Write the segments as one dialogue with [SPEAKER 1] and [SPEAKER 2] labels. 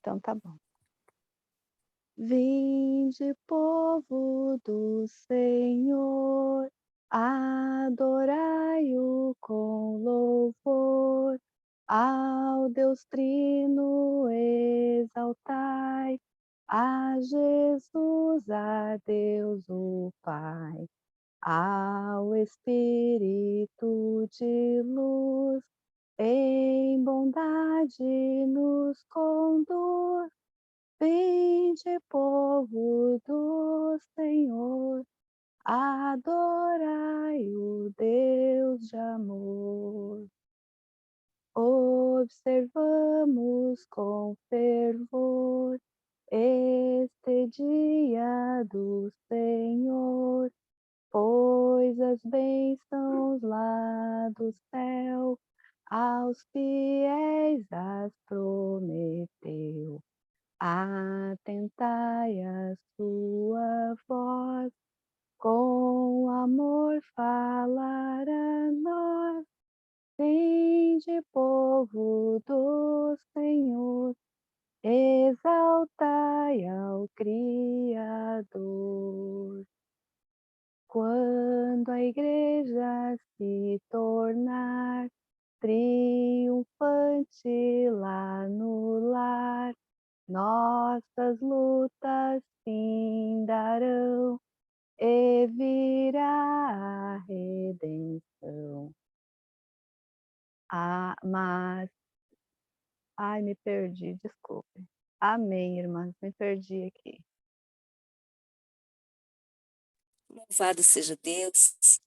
[SPEAKER 1] Então tá bom. Vinde, povo do Senhor, adorai-o com louvor, ao Deus Trino exaltai, a Jesus, a Deus o Pai, ao Espírito de luz, em bondade nos conduz. Vinde, povo do Senhor, adorai o Deus de amor. Observamos com fervor este dia do Senhor, pois as bênçãos lá do céu aos fiéis as prometeu. Atentai a sua voz, com amor falar a nós. Vinde, povo do Senhor, exaltai ao Criador. Quando a igreja se tornar triunfante lá no lar, nossas lutas findarão e virá a redenção. Ai, me perdi, desculpe. Amém, irmãs, me perdi aqui.
[SPEAKER 2] Louvado seja Deus,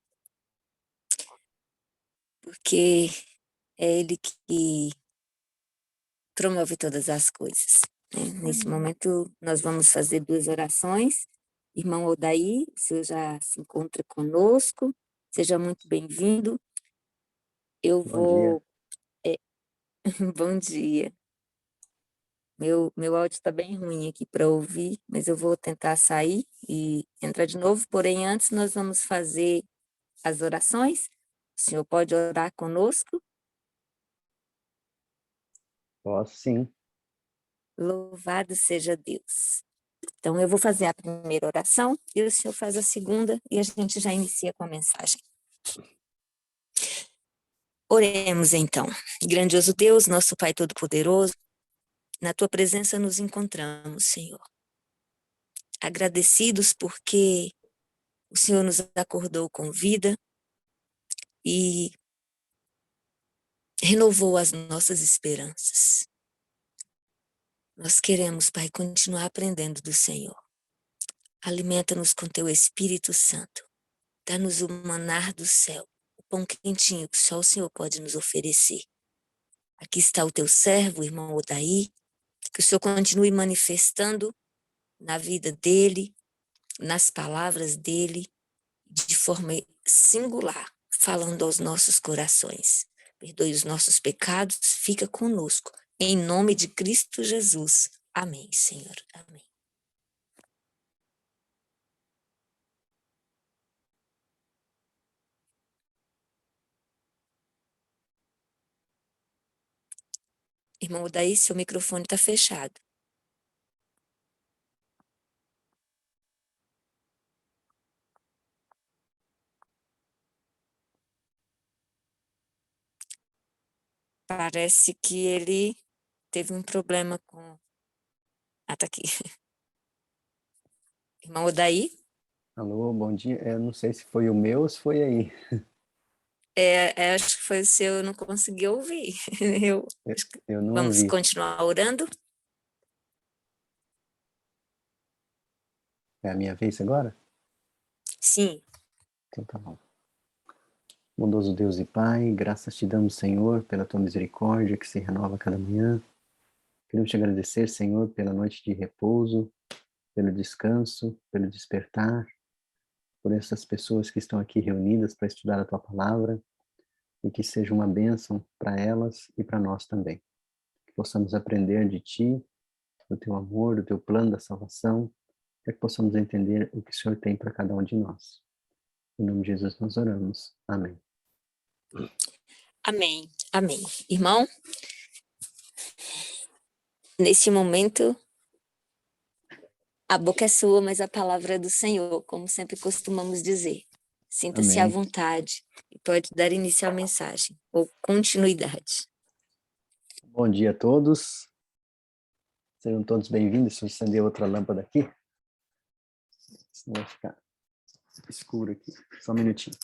[SPEAKER 2] porque é Ele que promove todas as coisas. Nesse momento, nós vamos fazer 2 orações. Irmão Odaí, o senhor já se encontra conosco, seja muito bem-vindo.
[SPEAKER 3] Bom dia.
[SPEAKER 2] Bom dia. Meu áudio está bem ruim aqui para ouvir, mas eu vou tentar sair e entrar de novo. Porém, antes nós vamos fazer as orações. O senhor pode orar conosco?
[SPEAKER 3] Posso sim.
[SPEAKER 2] Louvado seja Deus. Então, eu vou fazer a primeira oração e o senhor faz a segunda e a gente já inicia com a mensagem. Oremos então. Grandioso Deus, nosso Pai Todo-Poderoso, na tua presença nos encontramos, Senhor. Agradecidos porque o Senhor nos acordou com vida e renovou as nossas esperanças. Nós queremos, Pai, continuar aprendendo do Senhor. Alimenta-nos com teu Espírito Santo. Dá-nos o manar do céu, o pão quentinho que só o Senhor pode nos oferecer. Aqui está o teu servo, o irmão Odaí, que o Senhor continue manifestando na vida dele, nas palavras dele, de forma singular, falando aos nossos corações. Perdoe os nossos pecados, fica conosco. Em nome de Cristo Jesus. Amém, Senhor. Amém. Irmão Odaí, seu microfone está fechado. Parece que ele teve um problema com... Ah, tá aqui. Irmão Odaí?
[SPEAKER 3] Alô, bom dia. Eu não sei se foi o meu ou se foi aí.
[SPEAKER 2] Acho que foi o seu, eu não consegui ouvir.
[SPEAKER 3] Eu não
[SPEAKER 2] Vamos
[SPEAKER 3] ouvi.
[SPEAKER 2] continuar orando?
[SPEAKER 3] É a minha vez agora?
[SPEAKER 2] Sim.
[SPEAKER 3] Então tá bom. Bondoso Deus e Pai, graças te damos, Senhor, pela tua misericórdia que se renova a cada manhã. Queremos te agradecer, Senhor, pela noite de repouso, pelo descanso, pelo despertar, por essas pessoas que estão aqui reunidas para estudar a tua palavra e que seja uma bênção para elas e para nós também. Que possamos aprender de ti, do teu amor, do teu plano da salvação, para que possamos entender o que o Senhor tem para cada um de nós. Em nome de Jesus nós oramos. Amém.
[SPEAKER 2] Amém. Amém. Irmão? Nesse momento, a boca é sua, mas a palavra é do Senhor, como sempre costumamos dizer. Sinta-se à
[SPEAKER 3] Amém.
[SPEAKER 2] vontade e pode dar início à mensagem, ou continuidade.
[SPEAKER 3] Bom dia a todos. Sejam todos bem-vindos. Se eu acender outra lâmpada aqui, senão vai ficar escuro aqui. Só um minutinho.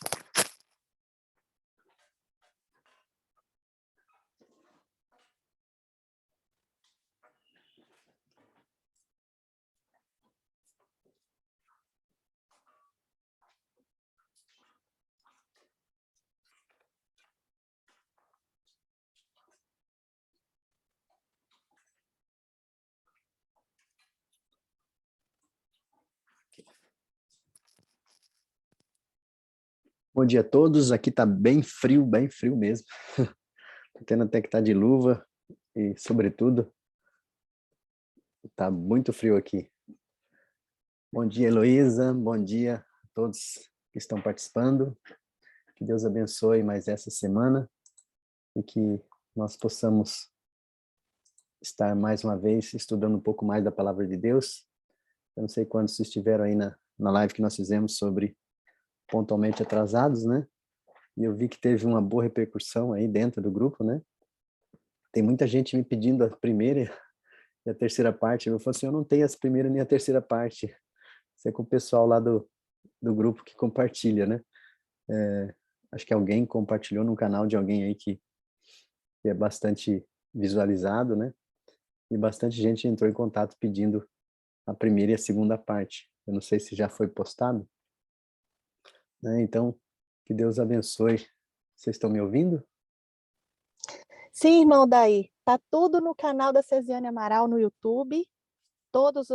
[SPEAKER 3] Bom dia a todos. Aqui tá bem frio mesmo. Tô tendo até que estar de luva e, sobretudo, tá muito frio aqui. Bom dia, Heloísa. Bom dia a todos que estão participando. Que Deus abençoe mais essa semana e que nós possamos estar mais uma vez estudando um pouco mais da Palavra de Deus. Eu não sei quantos estiveram aí na live que nós fizemos sobre pontualmente atrasados, né? E eu vi que teve uma boa repercussão aí dentro do grupo, né? Tem muita gente me pedindo a primeira e a terceira parte. Eu falo assim, eu não tenho a primeira nem a terceira parte. Isso é com o pessoal lá do grupo que compartilha, né? Acho que alguém compartilhou no canal de alguém aí que é bastante visualizado, né? E bastante gente entrou em contato pedindo a primeira e a segunda parte. Eu não sei se já foi postado, né? Então, que Deus abençoe. Vocês estão me ouvindo?
[SPEAKER 4] Sim, irmão Daí, tá tudo no canal da Cesiane Amaral no YouTube. Todas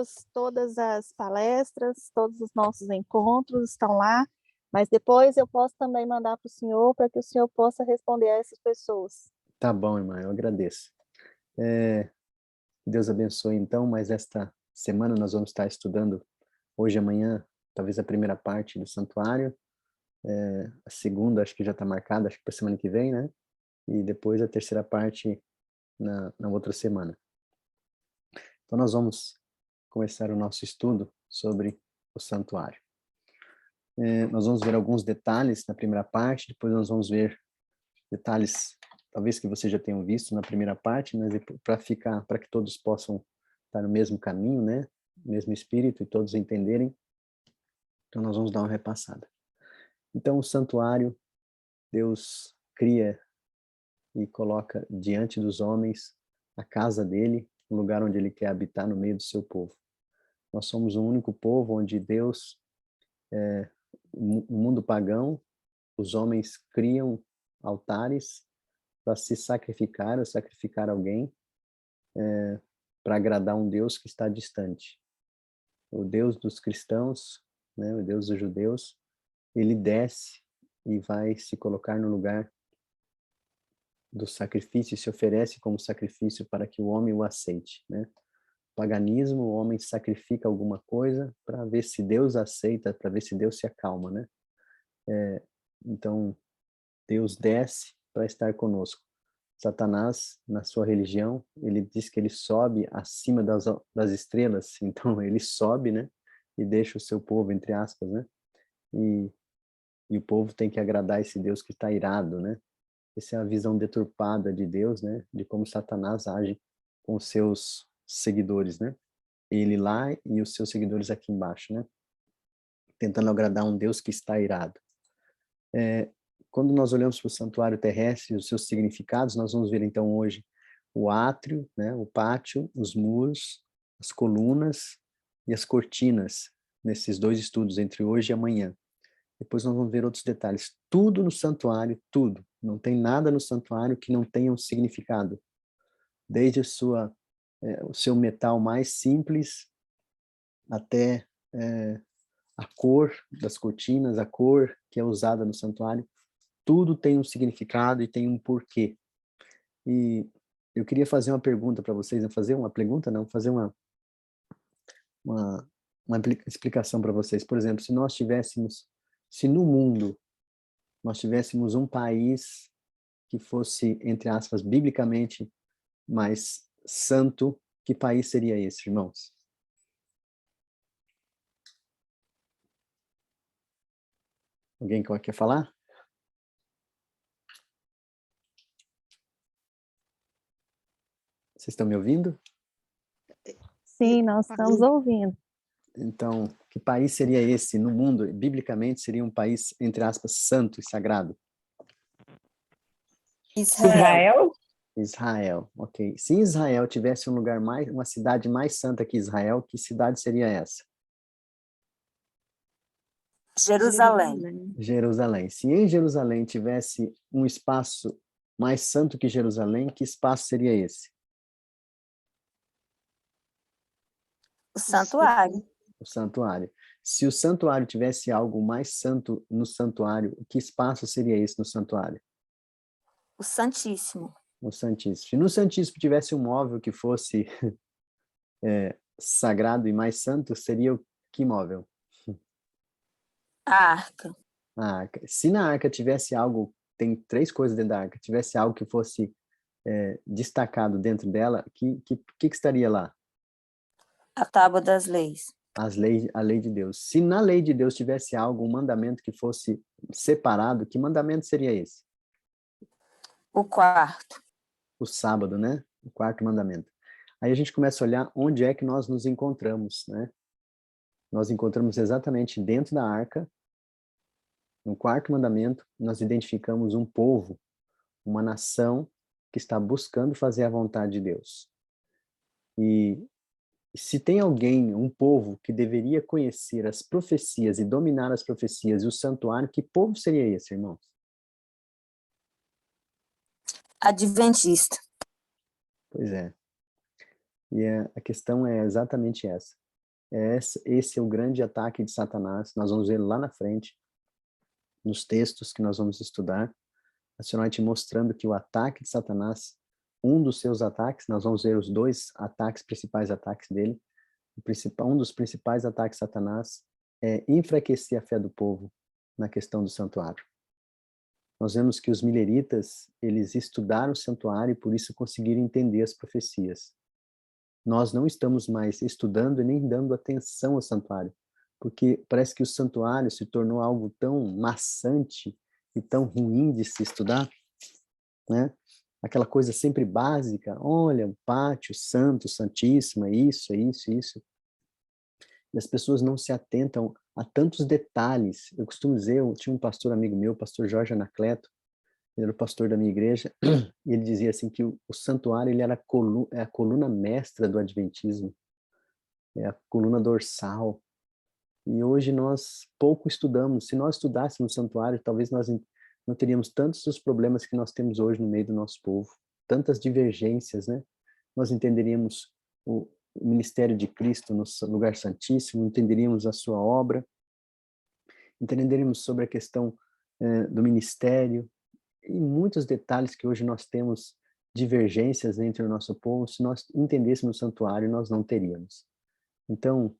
[SPEAKER 4] as palestras, todos os nossos encontros estão lá. Mas depois eu posso também mandar para o senhor, para que o senhor possa responder a essas pessoas.
[SPEAKER 3] Tá bom, irmã, eu agradeço. Que Deus abençoe, então, mas esta semana nós vamos estar estudando, hoje e amanhã, talvez a primeira parte do santuário, a segunda acho que já está marcada, acho que para semana que vem, né? E depois a terceira parte na outra semana. Então nós vamos começar o nosso estudo sobre o santuário. Nós vamos ver alguns detalhes na primeira parte, depois nós vamos ver detalhes, talvez que vocês já tenham visto na primeira parte, mas para que todos possam estar no mesmo caminho, né? Mesmo espírito e todos entenderem. Então nós vamos dar uma repassada. Então o santuário, Deus cria e coloca diante dos homens a casa dele, o lugar onde ele quer habitar no meio do seu povo. Nós somos o único povo onde Deus, no mundo pagão, os homens criam altares para se sacrificar ou sacrificar alguém para agradar um Deus que está distante. O Deus dos cristãos, né, o Deus dos judeus, ele desce e vai se colocar no lugar do sacrifício e se oferece como sacrifício para que o homem o aceite, né? Paganismo, o homem sacrifica alguma coisa para ver se Deus aceita, para ver se Deus se acalma, né? Então, Deus desce para estar conosco. Satanás, na sua religião, ele diz que ele sobe acima das estrelas, então ele sobe, né? E deixa o seu povo, entre aspas, né? E o povo tem que agradar esse Deus que está irado, né? Essa é a visão deturpada de Deus, né? De como Satanás age com os seus seguidores, né? Ele lá e os seus seguidores aqui embaixo, né? Tentando agradar um Deus que está irado. Quando nós olhamos para o santuário terrestre e os seus significados, nós vamos ver então hoje o átrio, né? O pátio, os muros, as colunas e as cortinas, nesses dois estudos, entre hoje e amanhã. Depois nós vamos ver outros detalhes. Tudo no santuário, tudo. Não tem nada no santuário que não tenha um significado. Desde o seu metal mais simples até a cor das cortinas, a cor que é usada no santuário. Tudo tem um significado e tem um porquê. E eu queria fazer uma pergunta para vocês. Não fazer uma pergunta, não. Fazer uma explicação para vocês. Por exemplo, se no mundo nós tivéssemos um país que fosse, entre aspas, biblicamente mais santo que país seria esse, irmãos? Alguém quer falar? Vocês estão me ouvindo?
[SPEAKER 4] Sim, nós estamos ouvindo.
[SPEAKER 3] Então, que país seria esse no mundo? Biblicamente, seria um país, entre aspas, santo e sagrado?
[SPEAKER 2] Israel.
[SPEAKER 3] Israel, ok. Se Israel tivesse um lugar mais, uma cidade mais santa que Israel, que cidade seria essa?
[SPEAKER 2] Jerusalém.
[SPEAKER 3] Jerusalém. Se em Jerusalém tivesse um espaço mais santo que Jerusalém, que espaço seria esse?
[SPEAKER 2] O santuário.
[SPEAKER 3] O santuário. Se o santuário tivesse algo mais santo no santuário, que espaço seria esse no santuário?
[SPEAKER 2] O Santíssimo.
[SPEAKER 3] No Santíssimo. Se no Santíssimo tivesse um móvel que fosse sagrado e mais santo, seria o que móvel?
[SPEAKER 2] A arca.
[SPEAKER 3] A arca. Se na arca tivesse algo, tem 3 coisas dentro da arca, tivesse algo que fosse destacado dentro dela, que estaria lá?
[SPEAKER 2] A tábua das leis.
[SPEAKER 3] A lei de Deus. Se na lei de Deus tivesse algo, um mandamento que fosse separado, que mandamento seria esse?
[SPEAKER 2] O quarto.
[SPEAKER 3] O sábado, né? O 4º mandamento. Aí a gente começa a olhar onde é que nós nos encontramos, né? Nós encontramos exatamente dentro da arca, no 4º mandamento, nós identificamos um povo, uma nação que está buscando fazer a vontade de Deus. E se tem alguém, um povo que deveria conhecer as profecias e dominar as profecias e o santuário, que povo seria esse, irmãos?
[SPEAKER 2] Adventista.
[SPEAKER 3] Pois é. E a questão é exatamente essa. Esse é o grande ataque de Satanás. Nós vamos ver lá na frente, nos textos que nós vamos estudar, a senhora vai te mostrando que o ataque de Satanás, um dos seus ataques, nós vamos ver os 2 ataques, principais ataques dele. Um dos principais ataques de Satanás é enfraquecer a fé do povo na questão do santuário. Nós vemos que os mileritas, eles estudaram o santuário e por isso conseguiram entender as profecias. Nós não estamos mais estudando e nem dando atenção ao santuário, porque parece que o santuário se tornou algo tão maçante e tão ruim de se estudar, né? Aquela coisa sempre básica, olha, o pátio, santo, santíssimo, isso. E as pessoas não se atentam a tantos detalhes. Eu costumo dizer, eu tinha um pastor amigo meu, o pastor Jorge Anacleto, ele era o pastor da minha igreja, e ele dizia assim que o santuário ele era a coluna mestra do adventismo, é a coluna dorsal. E hoje nós pouco estudamos. Se nós estudássemos o santuário, talvez nós não teríamos tantos os problemas que nós temos hoje no meio do nosso povo, tantas divergências, né? Nós entenderíamos o ministério de Cristo no lugar santíssimo, entenderíamos a sua obra, entenderíamos sobre a questão do ministério, e muitos detalhes que hoje nós temos divergências entre o nosso povo, se nós entendêssemos o santuário, nós não teríamos. Então,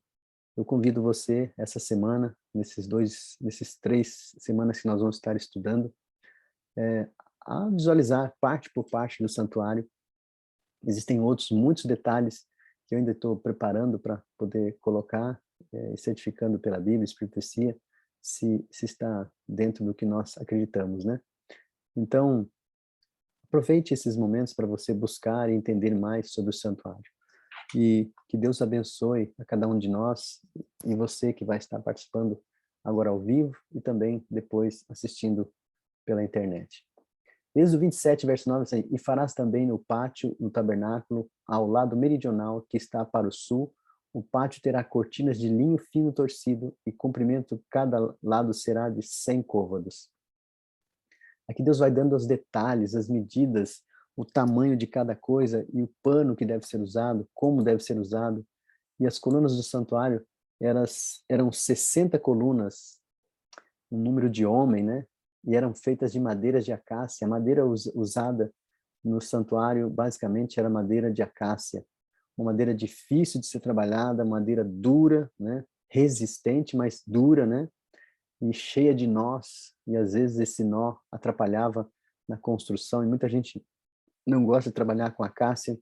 [SPEAKER 3] eu convido você, essa semana, nesses 3 semanas que nós vamos estar estudando, a visualizar parte por parte do santuário. Existem muitos detalhes que eu ainda estou preparando para poder colocar, certificando pela Bíblia, profecia, se está dentro do que nós acreditamos, né? Então, aproveite esses momentos para você buscar e entender mais sobre o santuário. E que Deus abençoe a cada um de nós e você que vai estar participando agora ao vivo e também depois assistindo pela internet. Êxodo 27, verso 9, assim, e farás também no pátio, no tabernáculo, ao lado meridional, que está para o sul, o pátio terá cortinas de linho fino torcido e comprimento cada lado será de 100 côvados. Aqui Deus vai dando os detalhes, as medidas, o tamanho de cada coisa e o pano que deve ser usado, como deve ser usado. E as colunas do santuário eram 60 colunas, um número de homem, né? E eram feitas de madeiras de acácia. A madeira usada no santuário, basicamente, era madeira de acácia. Uma madeira difícil de ser trabalhada, madeira dura, né? Resistente, mas dura, né? E cheia de nós. E às vezes esse nó atrapalhava na construção. E muita gente não gosta de trabalhar com acácia,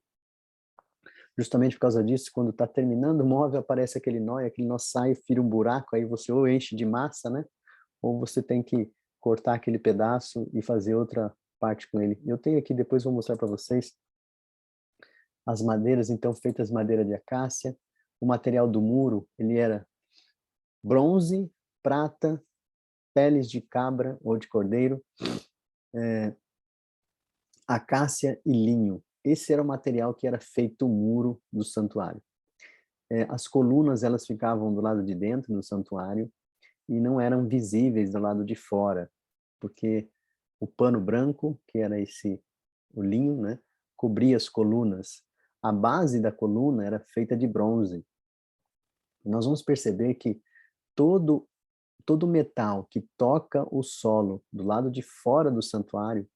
[SPEAKER 3] justamente por causa disso, quando está terminando o móvel, aparece aquele nó sai, vira um buraco, aí você ou enche de massa, né? Ou você tem que cortar aquele pedaço e fazer outra parte com ele. Eu tenho aqui, depois vou mostrar para vocês, as madeiras, então, feitas de madeira de acácia. O material do muro, ele era bronze, prata, peles de cabra ou de cordeiro, acácia e linho. Esse era o material que era feito o muro do santuário. As colunas, elas ficavam do lado de dentro do santuário e não eram visíveis do lado de fora, porque o pano branco, que era o linho, né, cobria as colunas. A base da coluna era feita de bronze. Nós vamos perceber que todo metal que toca o solo do lado de fora do santuário,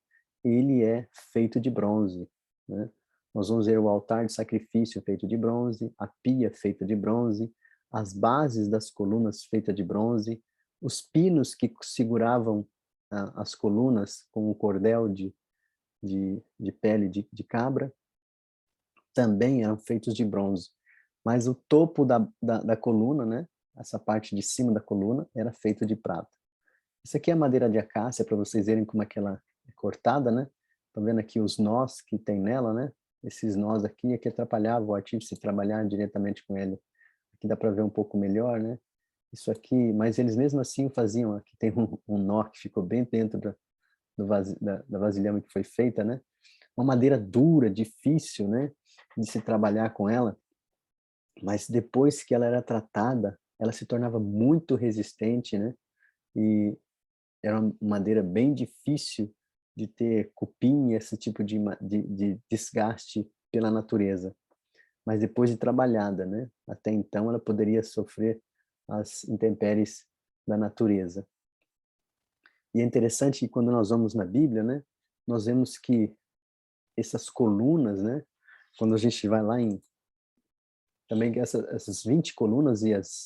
[SPEAKER 3] ele é feito de bronze, né? Nós vamos ver o altar de sacrifício feito de bronze, a pia feita de bronze, as bases das colunas feitas de bronze, os pinos que seguravam as colunas com o cordel de pele de cabra, também eram feitos de bronze. Mas o topo da coluna, né, essa parte de cima da coluna, era feito de prata. Isso aqui é a madeira de acácia, para vocês verem como é que ela é cortada, né? Estão vendo aqui os nós que tem nela, né? Esses nós aqui é que atrapalhavam o artífice trabalhar diretamente com ele. Aqui dá para ver um pouco melhor, né? Isso aqui, mas eles mesmo assim faziam, aqui tem um nó que ficou bem dentro da vasilhame que foi feita, né? Uma madeira dura, difícil, né? De se trabalhar com ela, mas depois que ela era tratada, ela se tornava muito resistente, né? E era uma madeira bem difícil de ter cupim, esse tipo de desgaste pela natureza. Mas depois de trabalhada, né? Até então ela poderia sofrer as intempéries da natureza. E é interessante que quando nós vamos na Bíblia, né? Nós vemos que essas colunas, né? Quando a gente vai lá também essas 20 colunas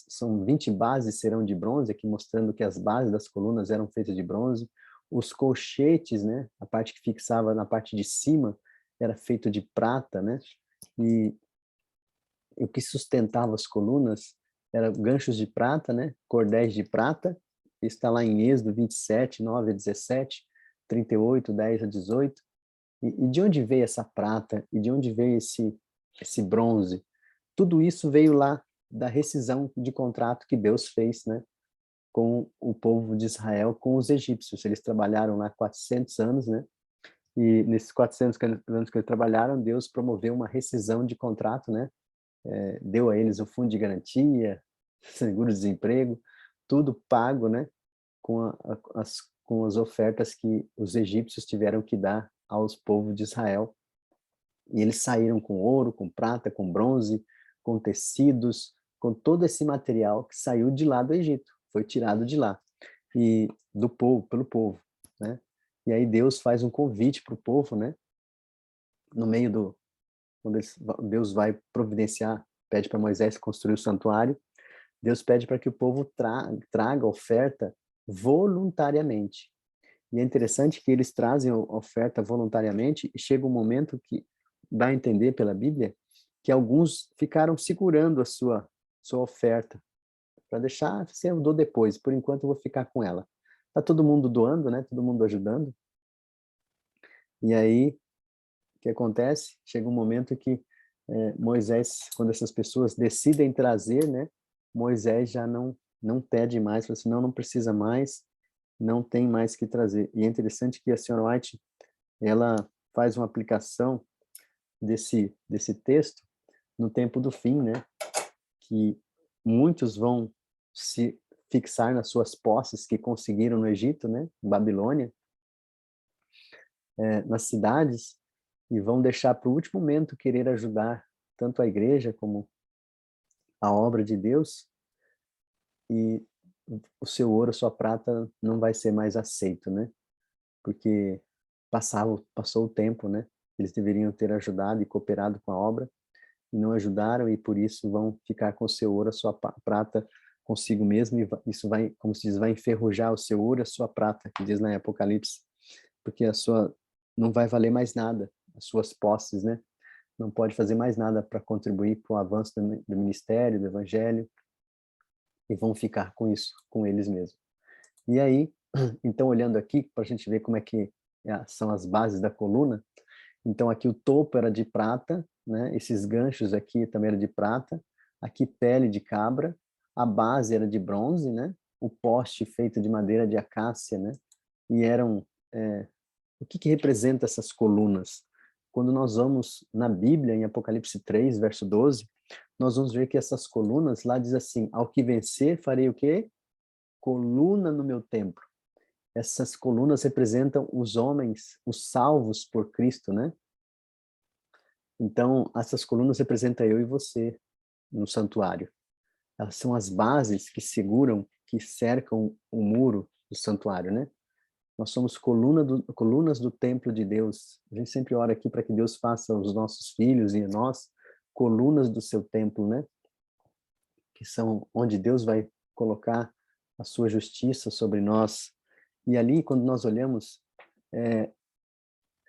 [SPEAKER 3] são 20 bases serão de bronze, aqui mostrando que as bases das colunas eram feitas de bronze. Os colchetes, né, a parte que fixava na parte de cima era feito de prata, né? E o que sustentava as colunas eram ganchos de prata, né? Cordéis de prata. Isso está lá em Êxodo 27, 9 a 17, 38, 10 a 18. E de onde veio essa prata? E de onde veio esse bronze? Tudo isso veio lá da rescisão de contrato que Deus fez, né, com o povo de Israel, com os egípcios. Eles trabalharam lá 400 anos, né? E nesses 400 anos que eles trabalharam, Deus promoveu uma rescisão de contrato, né? Deu a eles o fundo de garantia, seguro-desemprego, tudo pago, né? Com as ofertas que os egípcios tiveram que dar aos povos de Israel. E eles saíram com ouro, com prata, com bronze, com tecidos, com todo esse material que saiu de lá do Egito, foi tirado de lá, e do povo, pelo povo, né? E aí Deus faz um convite para o povo, né? No meio quando Deus vai providenciar, pede para Moisés construir o santuário, Deus pede para que o povo traga oferta voluntariamente. E é interessante que eles trazem a oferta voluntariamente e chega um momento que dá a entender pela Bíblia que alguns ficaram segurando a sua oferta para deixar, se eu dou depois, por enquanto eu vou ficar com ela. Tá todo mundo doando, né? Todo mundo ajudando. E aí, o que acontece? Chega um momento que Moisés, quando essas pessoas decidem trazer, né? Moisés já não pede mais, fala assim, não precisa mais, não tem mais que trazer. E é interessante que a senhora White, ela faz uma aplicação desse texto no tempo do fim, né? Que muitos vão se fixar nas suas posses que conseguiram no Egito, né? Em Babilônia, nas cidades, e vão deixar para o último momento querer ajudar tanto a igreja como a obra de Deus, e o seu ouro, a sua prata não vai ser mais aceito, né? Porque passou o tempo, né? Eles deveriam ter ajudado e cooperado com a obra, e não ajudaram, e por isso vão ficar com o seu ouro, a sua prata consigo mesmo, e isso vai, como se diz, vai enferrujar o seu ouro, a sua prata, que diz lá em Apocalipse, porque não vai valer mais nada, as suas posses, né? não pode fazer mais nada para contribuir para o avanço do ministério, do evangelho, e vão ficar com isso, com eles mesmos. E aí, então, olhando aqui, para a gente ver como é que são as bases da coluna, então aqui o topo era de prata, né? Esses ganchos aqui também eram de prata, aqui pele de cabra, a base era de bronze, né? O poste feito de madeira de acácia, né? E eram... o que representa essas colunas? Quando nós vamos na Bíblia, em Apocalipse 3, verso 12, nós vamos ver que essas colunas, lá diz assim, ao que vencer, farei o quê? Coluna no meu templo. Essas colunas representam os homens, os salvos por Cristo, né? Então, essas colunas representam eu e você no santuário. Elas são as bases que seguram, que cercam o muro do santuário, né? Nós somos colunas do templo de Deus. A gente sempre ora aqui para que Deus faça os nossos filhos e nós colunas do seu templo, né? Que são onde Deus vai colocar a sua justiça sobre nós. E ali, quando nós olhamos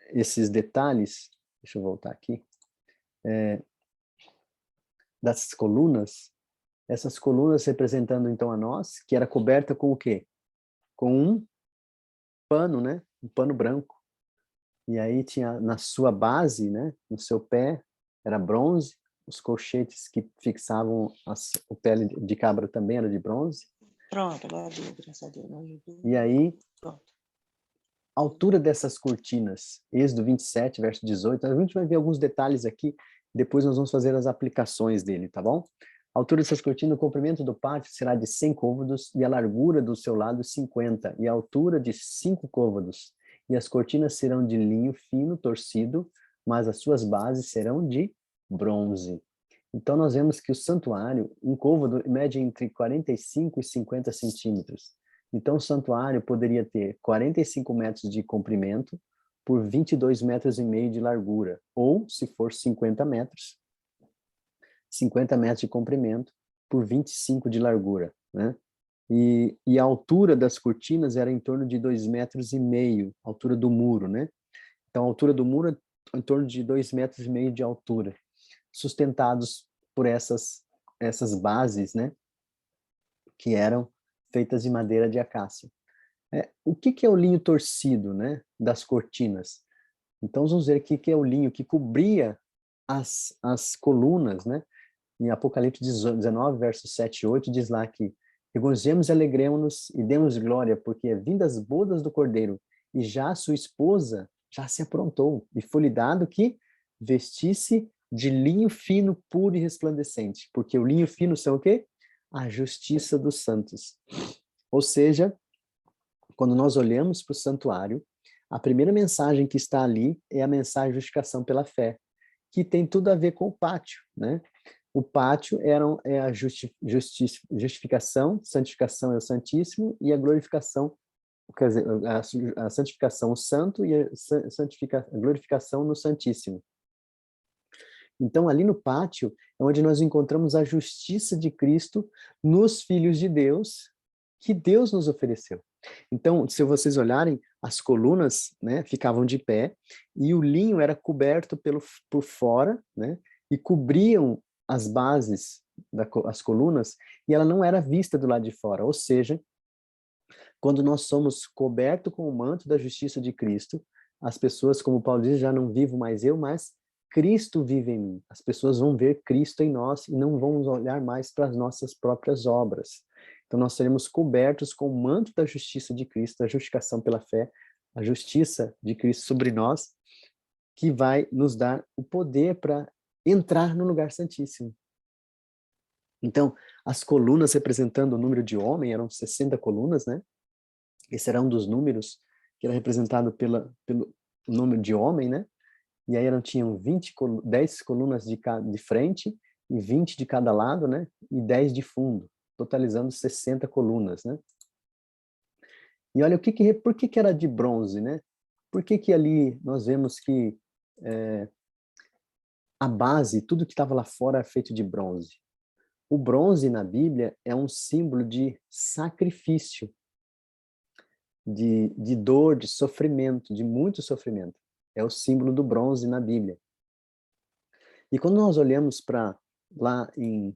[SPEAKER 3] esses detalhes, deixa eu voltar aqui, das colunas, essas colunas representando então a nós, que era coberta com o quê? Com um pano, né? Um pano branco. E aí tinha na sua base, né? No seu pé, era bronze, os colchetes que fixavam o pele de cabra também era de bronze.
[SPEAKER 5] Pronto, agora deu, graças a Deus.
[SPEAKER 3] E aí,
[SPEAKER 5] Pronto.
[SPEAKER 3] a altura dessas cortinas, Êxodo 27, verso 18, a gente vai ver alguns detalhes aqui, depois nós vamos fazer as aplicações dele, tá bom? A altura dessas cortinas, o comprimento do pátio será de 100 côvados e a largura do seu lado 50, e a altura de 5 côvados. E as cortinas serão de linho fino, torcido, mas as suas bases serão de bronze. Então nós vemos que o santuário, um côvado mede entre 45 e 50 centímetros. Então o santuário poderia ter 45 metros de comprimento por 22 metros e meio de largura, ou, se for 50 metros de comprimento por 25 de largura, né? E a altura das cortinas era em torno de 2,5 metros, a altura do muro, né? Então a altura do muro é em torno de 2,5 metros de altura, sustentados por essas bases, né? Que eram feitas de madeira de acácia. O que é o linho torcido, né? Das cortinas? Então vamos ver aqui que é o linho que cobria as colunas, né? Em Apocalipse 19, versos 7 e 8, diz lá que regozijemos e alegremos-nos e demos glória, porque é vinda as bodas do Cordeiro, e já sua esposa já se aprontou, e foi-lhe dado que vestisse de linho fino, puro e resplandecente, porque o linho fino são o quê? A justiça dos santos. Ou seja, quando nós olhamos para o santuário, a primeira mensagem que está ali é a mensagem de justificação pela fé, que tem tudo a ver com o pátio, né? O pátio é a justificação, santificação é o Santíssimo, e a glorificação, quer dizer, a santificação o Santo e a glorificação no Santíssimo. Então, ali no pátio é onde nós encontramos a justiça de Cristo nos filhos de Deus, que Deus nos ofereceu. Então, se vocês olharem, as colunas, né, ficavam de pé, e o linho era coberto por fora, né, e cobriam as bases das colunas, e ela não era vista do lado de fora. Ou seja, quando nós somos cobertos com o manto da justiça de Cristo, as pessoas, como Paulo diz, já não vivo mais eu, mas Cristo vive em mim. As pessoas vão ver Cristo em nós e não vão olhar mais para as nossas próprias obras. Então nós seremos cobertos com o manto da justiça de Cristo, a justificação pela fé, a justiça de Cristo sobre nós, que vai nos dar o poder para entrar no lugar santíssimo. Então, as colunas representando o número de homem, eram 60 colunas, né? Esse era um dos números que era representado pelo número de homem, né? E aí tinham 10 colunas de frente e 20 de cada lado, né? E 10 de fundo, totalizando 60 colunas, né? E olha, por que era de bronze, né? Por que ali nós vemos que a base, tudo que estava lá fora é feito de bronze? O bronze na Bíblia é um símbolo de sacrifício, de dor, de sofrimento, de muito sofrimento. É o símbolo do bronze na Bíblia. E quando nós olhamos para lá em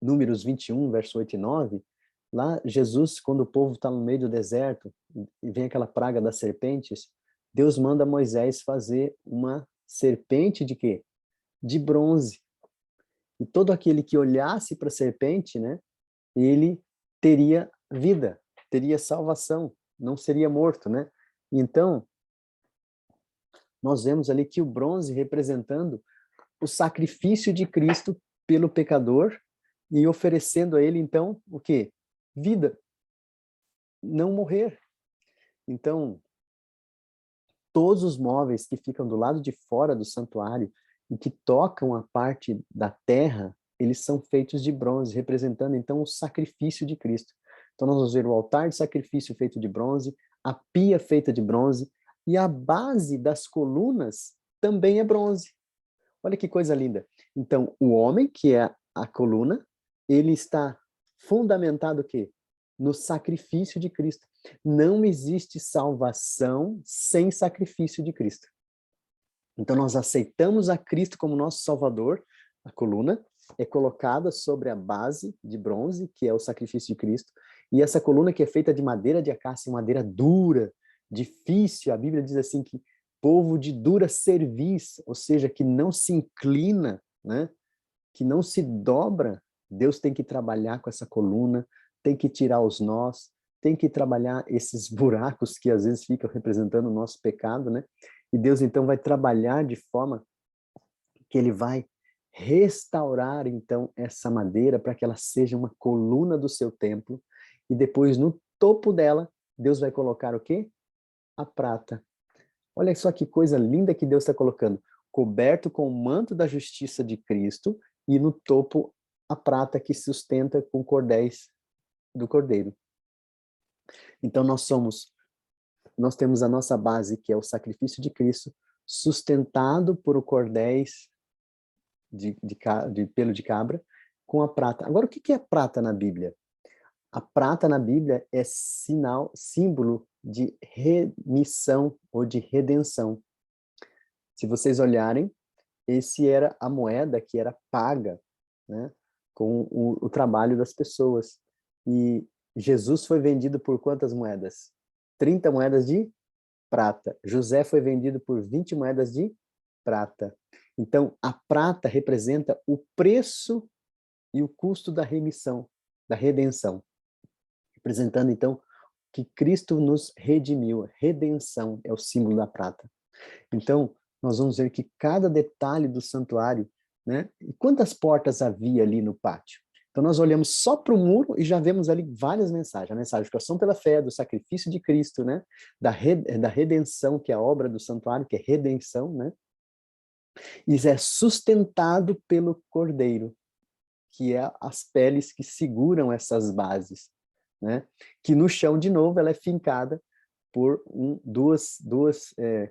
[SPEAKER 3] Números 21, verso 8 e 9, lá Jesus, quando o povo está no meio do deserto e vem aquela praga das serpentes, Deus manda Moisés fazer uma serpente de quê? De bronze. E todo aquele que olhasse para a serpente, né, ele teria vida, teria salvação, não seria morto, né? Então, nós vemos ali que o bronze representando o sacrifício de Cristo pelo pecador e oferecendo a ele, então, o quê? Vida, não morrer. Então, todos os móveis que ficam do lado de fora do santuário e que tocam a parte da terra, eles são feitos de bronze, representando, então, o sacrifício de Cristo. Então, nós vamos ver o altar de sacrifício feito de bronze, a pia feita de bronze, e a base das colunas também é bronze. Olha que coisa linda. Então, o homem, que é a coluna, ele está fundamentado o quê? No sacrifício de Cristo. Não existe salvação sem sacrifício de Cristo. Então, nós aceitamos a Cristo como nosso Salvador, a coluna é colocada sobre a base de bronze, que é o sacrifício de Cristo, e essa coluna que é feita de madeira de acácia, madeira dura, difícil, a Bíblia diz assim que povo de dura cerviz, ou seja, que não se inclina, né? Que não se dobra, Deus tem que trabalhar com essa coluna, tem que tirar os nós, tem que trabalhar esses buracos que às vezes ficam representando o nosso pecado, né? E Deus então vai trabalhar de forma que ele vai restaurar então essa madeira para que ela seja uma coluna do seu templo, e depois no topo dela, Deus vai colocar o quê? A prata. Olha só que coisa linda que Deus está colocando, coberto com o manto da justiça de Cristo, e no topo a prata que sustenta com cordéis do Cordeiro. Então nós temos a nossa base, que é o sacrifício de Cristo, sustentado por cordéis de pelo de cabra, com a prata. Agora, o que é prata na Bíblia? A prata na Bíblia é símbolo de remissão ou de redenção. Se vocês olharem, esse era a moeda que era paga, né, com o trabalho das pessoas. E Jesus foi vendido por quantas moedas? 30 moedas de prata. José foi vendido por 20 moedas de prata. Então, a prata representa o preço e o custo da remissão, da redenção. Representando, então, que Cristo nos redimiu. Redenção é o símbolo da prata. Então, nós vamos ver que cada detalhe do santuário, né? E quantas portas havia ali no pátio? Então, nós olhamos só para o muro e já vemos ali várias mensagens. A mensagem da salvação pela fé, do sacrifício de Cristo, né? Da redenção, que é a obra do santuário, que é redenção, né? E é sustentado pelo Cordeiro, que é as peles que seguram essas bases, né? Que no chão, de novo, ela é fincada por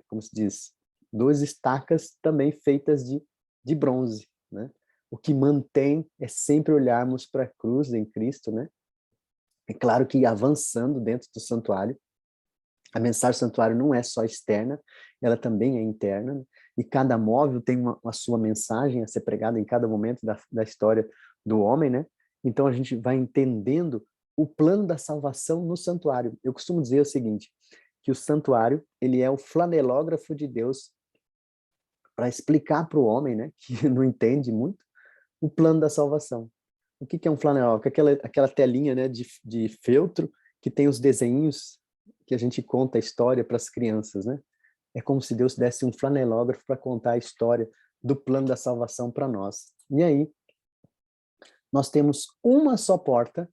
[SPEAKER 3] como se diz, duas estacas também feitas de bronze, né? O que mantém é sempre olharmos para a cruz em Cristo, né? É claro que avançando dentro do santuário, a mensagem do santuário não é só externa, ela também é interna, né? E cada móvel tem a sua mensagem a ser pregada em cada momento da história do homem, né? Então a gente vai entendendo o plano da salvação no santuário. Eu costumo dizer o seguinte, que o santuário, ele é o flanelógrafo de Deus para explicar para o homem, né, que não entende muito, o plano da salvação. O que é um flanelógrafo? Aquela telinha, né, de feltro que tem os desenhos que a gente conta a história para as crianças, né? É como se Deus desse um flanelógrafo para contar a história do plano da salvação para nós. E aí, nós temos uma só porta,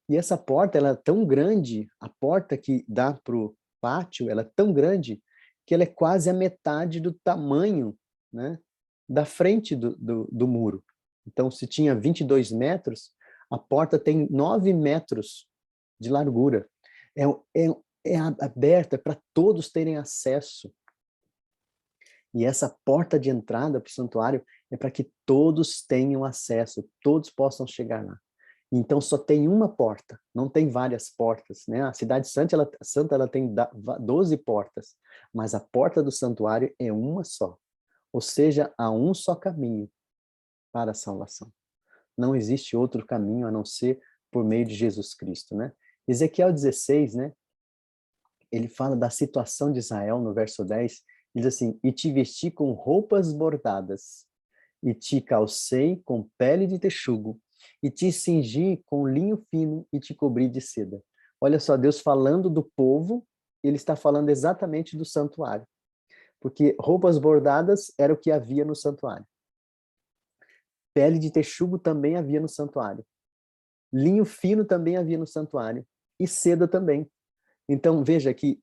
[SPEAKER 3] e essa porta ela é tão grande, a porta que dá para o pátio, ela é tão grande que ela é quase a metade do tamanho, né, da frente do muro. Então, se tinha 22 metros, a porta tem 9 metros de largura. É aberta para todos terem acesso. E essa porta de entrada para o santuário é para que todos tenham acesso, todos possam chegar lá. Então só tem uma porta, não tem várias portas, né? A cidade santa ela tem 12 portas, mas a porta do santuário é uma só. Ou seja, há um só caminho para a salvação. Não existe outro caminho a não ser por meio de Jesus Cristo, né? Ezequiel 16, né? Ele fala da situação de Israel no verso 10, diz assim: "E te vesti com roupas bordadas, e te calcei com pele de texugo, e te cingi com linho fino, e te cobri de seda." Olha só, Deus falando do povo, ele está falando exatamente do santuário. Porque roupas bordadas era o que havia no santuário. Pele de texugo também havia no santuário. Linho fino também havia no santuário. E seda também. Então, veja que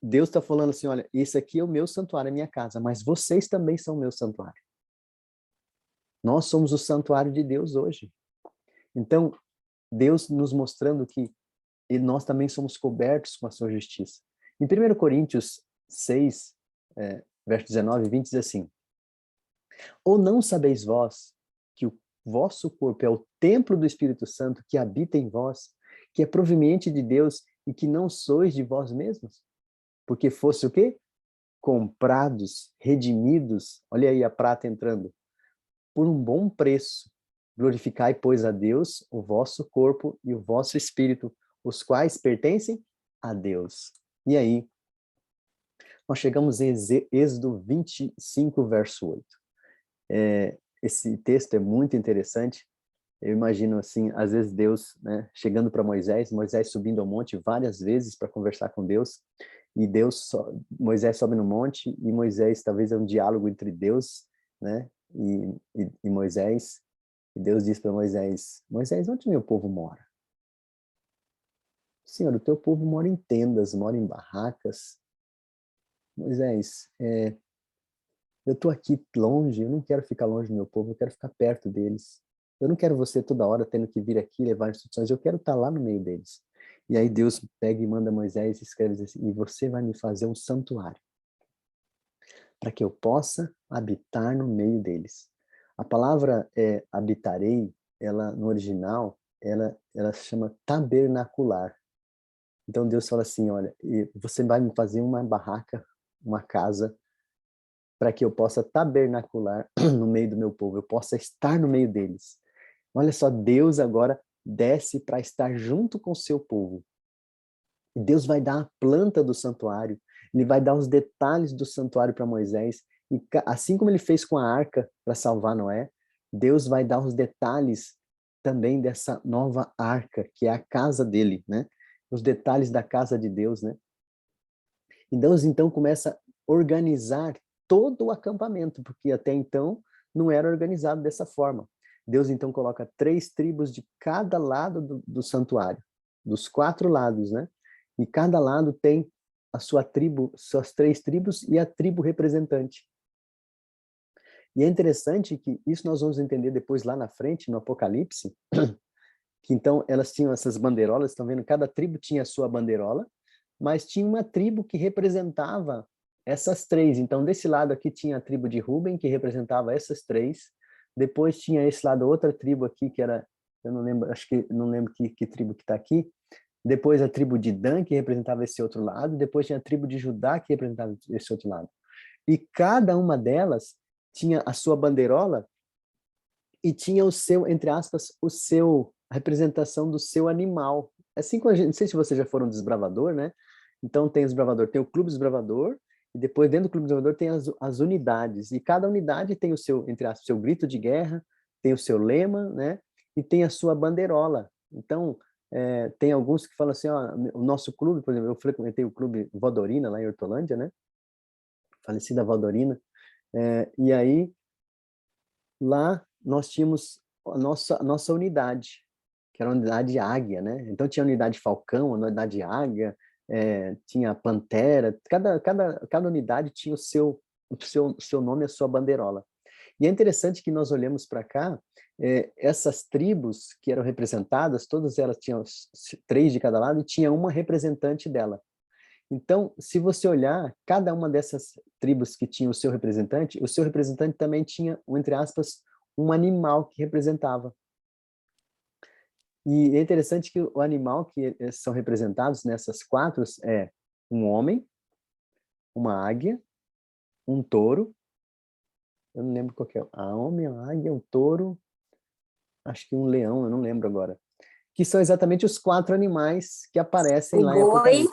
[SPEAKER 3] Deus está falando assim, olha, esse aqui é o meu santuário, a minha casa, mas vocês também são o meu santuário. Nós somos o santuário de Deus hoje. Então, Deus nos mostrando que nós também somos cobertos com a sua justiça. Em 1 Coríntios 6, verso 19 e 20, diz assim: "Ou não sabeis vós que o vosso corpo é o templo do Espírito Santo que habita em vós, que é proveniente de Deus e que não sois de vós mesmos? Porque fosse o quê? Comprados, redimidos," olha aí a prata entrando, "por um bom preço. Glorificai, pois, a Deus o vosso corpo e o vosso espírito, os quais pertencem a Deus." E aí, nós chegamos em Êxodo 25, verso 8. Esse texto é muito interessante. Eu imagino assim, às vezes Deus, né, chegando para Moisés subindo ao monte várias vezes para conversar com Deus, e Moisés sobe no monte, e Moisés, talvez é um diálogo entre Deus, né, e Moisés, e Deus diz para Moisés: "Moisés, onde meu povo mora?" "Senhor, o teu povo mora em tendas, mora em barracas." "Moisés, eu estou aqui longe, eu não quero ficar longe do meu povo, eu quero ficar perto deles. Eu não quero você toda hora tendo que vir aqui levar instruções, eu quero estar lá no meio deles." E aí Deus pega e manda Moisés e escreve assim: "E você vai me fazer um santuário, para que eu possa habitar no meio deles." A palavra habitarei, ela no original, ela se chama tabernacular. Então Deus fala assim: "Olha, você vai me fazer uma barraca, uma casa, para que eu possa tabernacular no meio do meu povo, eu possa estar no meio deles." Olha só, Deus agora desce para estar junto com o seu povo. E Deus vai dar a planta do santuário, ele vai dar os detalhes do santuário para Moisés, e assim como ele fez com a arca para salvar Noé, Deus vai dar os detalhes também dessa nova arca, que é a casa dele, né? Os detalhes da casa de Deus, né? E Deus então começa a organizar todo o acampamento, porque até então não era organizado dessa forma. Deus então coloca 3 tribos de cada lado do santuário, dos 4 lados, né? E cada lado tem a sua tribo, suas 3 tribos e a tribo representante. E é interessante que isso nós vamos entender depois lá na frente, no Apocalipse, que então elas tinham essas bandeirolas, estão vendo? Cada tribo tinha a sua bandeirola, mas tinha uma tribo que representava essas 3. Então, desse lado aqui tinha a tribo de Ruben, que representava essas 3. Depois tinha esse lado outra tribo aqui, que era, eu não lembro, acho que não lembro que tribo que está aqui. Depois a tribo de Dan, que representava esse outro lado. Depois tinha a tribo de Judá, que representava esse outro lado. E cada uma delas tinha a sua bandeirola e tinha o seu, entre aspas, a representação do seu animal. Assim como a gente, não sei se vocês já foram desbravador, né? Então tem o desbravador, tem o clube desbravador, e depois dentro do clube desbravador tem as unidades, e cada unidade tem o seu, entre aspas, seu grito de guerra, tem o seu lema, né? E tem a sua bandeirola. Então, tem alguns que falam assim, ó, o nosso clube, por exemplo, eu frequentei o clube Valdorina, lá em Hortolândia, né? Falecida Valdorina. E aí, lá nós tínhamos a nossa unidade, que era a unidade águia, né? Então tinha a unidade falcão, a unidade águia, tinha a pantera, cada unidade tinha o seu nome, a sua bandeirola. E é interessante que nós olhamos para cá, essas tribos que eram representadas, todas elas tinham 3 de cada lado e tinha uma representante dela. Então, se você olhar, cada uma dessas tribos que tinha o seu representante também tinha, entre aspas, um animal que representava. E é interessante que o animal que são representados nessas 4 é um homem, uma águia, um touro eu não lembro qual que é, a homem, a águia, o touro, acho que um leão, eu não lembro agora. Que são exatamente os 4 animais que aparecem
[SPEAKER 2] O
[SPEAKER 3] lá em
[SPEAKER 2] boi
[SPEAKER 3] Apocalipse.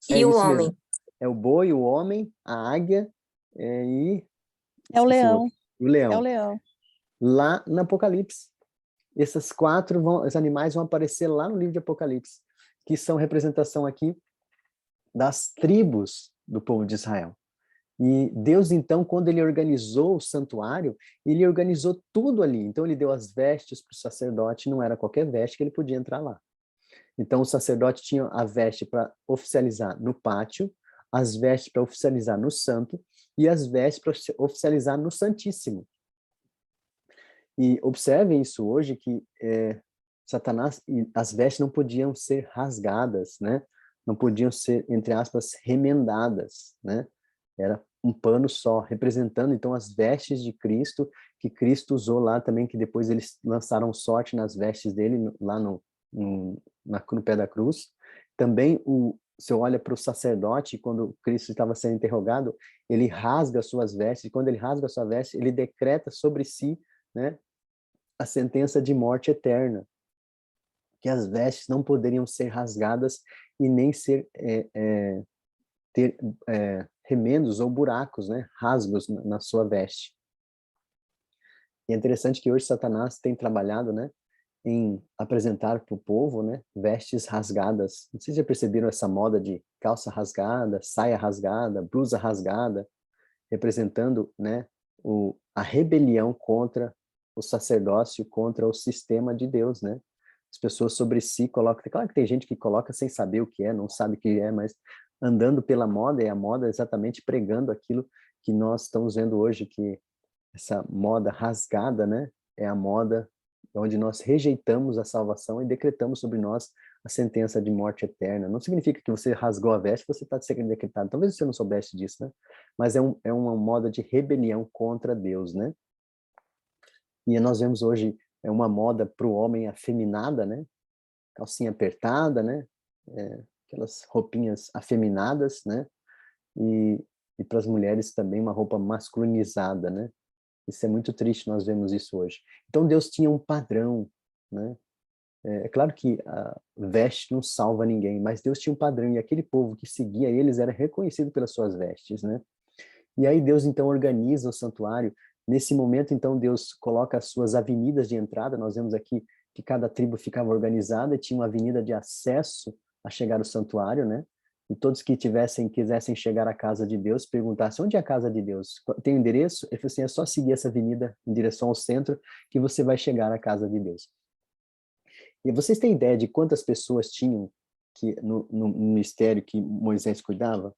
[SPEAKER 3] É
[SPEAKER 2] e o
[SPEAKER 3] isso
[SPEAKER 2] homem.
[SPEAKER 3] mesmo. É o boi, o homem, a águia e
[SPEAKER 4] É o
[SPEAKER 3] esqueci o
[SPEAKER 4] leão.
[SPEAKER 3] outro. O
[SPEAKER 4] É o
[SPEAKER 3] leão.
[SPEAKER 4] leão.
[SPEAKER 3] Lá no Apocalipse. Esses 4 os animais vão aparecer lá no livro de Apocalipse, que são representação aqui das tribos do povo de Israel. E Deus, então, quando ele organizou o santuário, ele organizou tudo ali. Então, ele deu as vestes para o sacerdote, não era qualquer veste que ele podia entrar lá. Então, o sacerdote tinha a veste para oficializar no pátio, as vestes para oficializar no santo e as vestes para oficializar no santíssimo. E observem isso hoje, que Satanás, as vestes não podiam ser rasgadas, né? Não podiam ser, entre aspas, remendadas, né? Era um pano só, representando então as vestes de Cristo, que Cristo usou lá também, que depois eles lançaram sorte nas vestes dele, lá no pé da cruz. Também, você olha para o sacerdote, quando Cristo estava sendo interrogado, ele rasga suas vestes, e quando ele rasga a sua veste, ele decreta sobre si, né, a sentença de morte eterna, que as vestes não poderiam ser rasgadas e nem ter remendos ou buracos, né, rasgos na sua veste. E é interessante que hoje Satanás tem trabalhado, né, em apresentar para o povo, né, vestes rasgadas. Não sei se já perceberam essa moda de calça rasgada, saia rasgada, blusa rasgada, representando, né, a rebelião contra o sacerdócio, contra o sistema de Deus, né? As pessoas sobre si colocam, claro que tem gente que coloca sem saber o que é, não sabe o que é, mas andando pela moda, e a moda é exatamente pregando aquilo que nós estamos vendo hoje, que essa moda rasgada, né, é a moda onde nós rejeitamos a salvação e decretamos sobre nós a sentença de morte eterna. Não significa que você rasgou a veste, você está sendo decretado. Talvez você não soubesse disso, né? Mas é uma moda de rebelião contra Deus, né? E nós vemos hoje uma moda para o homem afeminada, né? Calcinha apertada, né? Aquelas roupinhas afeminadas, né? E para as mulheres também uma roupa masculinizada, né? Isso é muito triste, nós vemos isso hoje. Então Deus tinha um padrão, né? É claro que a veste não salva ninguém, mas Deus tinha um padrão, e aquele povo que seguia eles era reconhecido pelas suas vestes, né? E aí Deus então organiza o santuário. Nesse momento, então, Deus coloca as suas avenidas de entrada. Nós vemos aqui que cada tribo ficava organizada e tinha uma avenida de acesso a chegar ao santuário, né? E todos que quisessem chegar à casa de Deus, perguntassem: onde é a casa de Deus? Tem um endereço? Ele falou assim: é só seguir essa avenida em direção ao centro que você vai chegar à casa de Deus. E vocês têm ideia de quantas pessoas tinham no ministério que Moisés cuidava?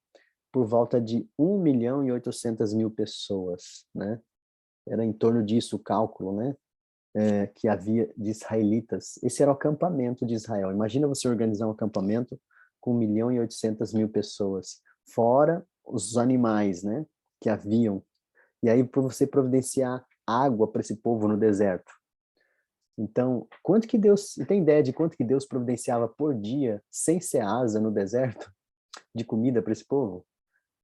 [SPEAKER 3] Por volta de 1.800.000 pessoas, né? Era em torno disso o cálculo, né? Que havia de israelitas. Esse era o acampamento de Israel. Imagina você organizar um acampamento com 1.800.000 pessoas, fora os animais, né? Que haviam. E aí, para você providenciar água para esse povo no deserto. Então, quanto que Deus... Tem ideia de quanto que Deus providenciava por dia, sem ceasa, no deserto, de comida para esse povo?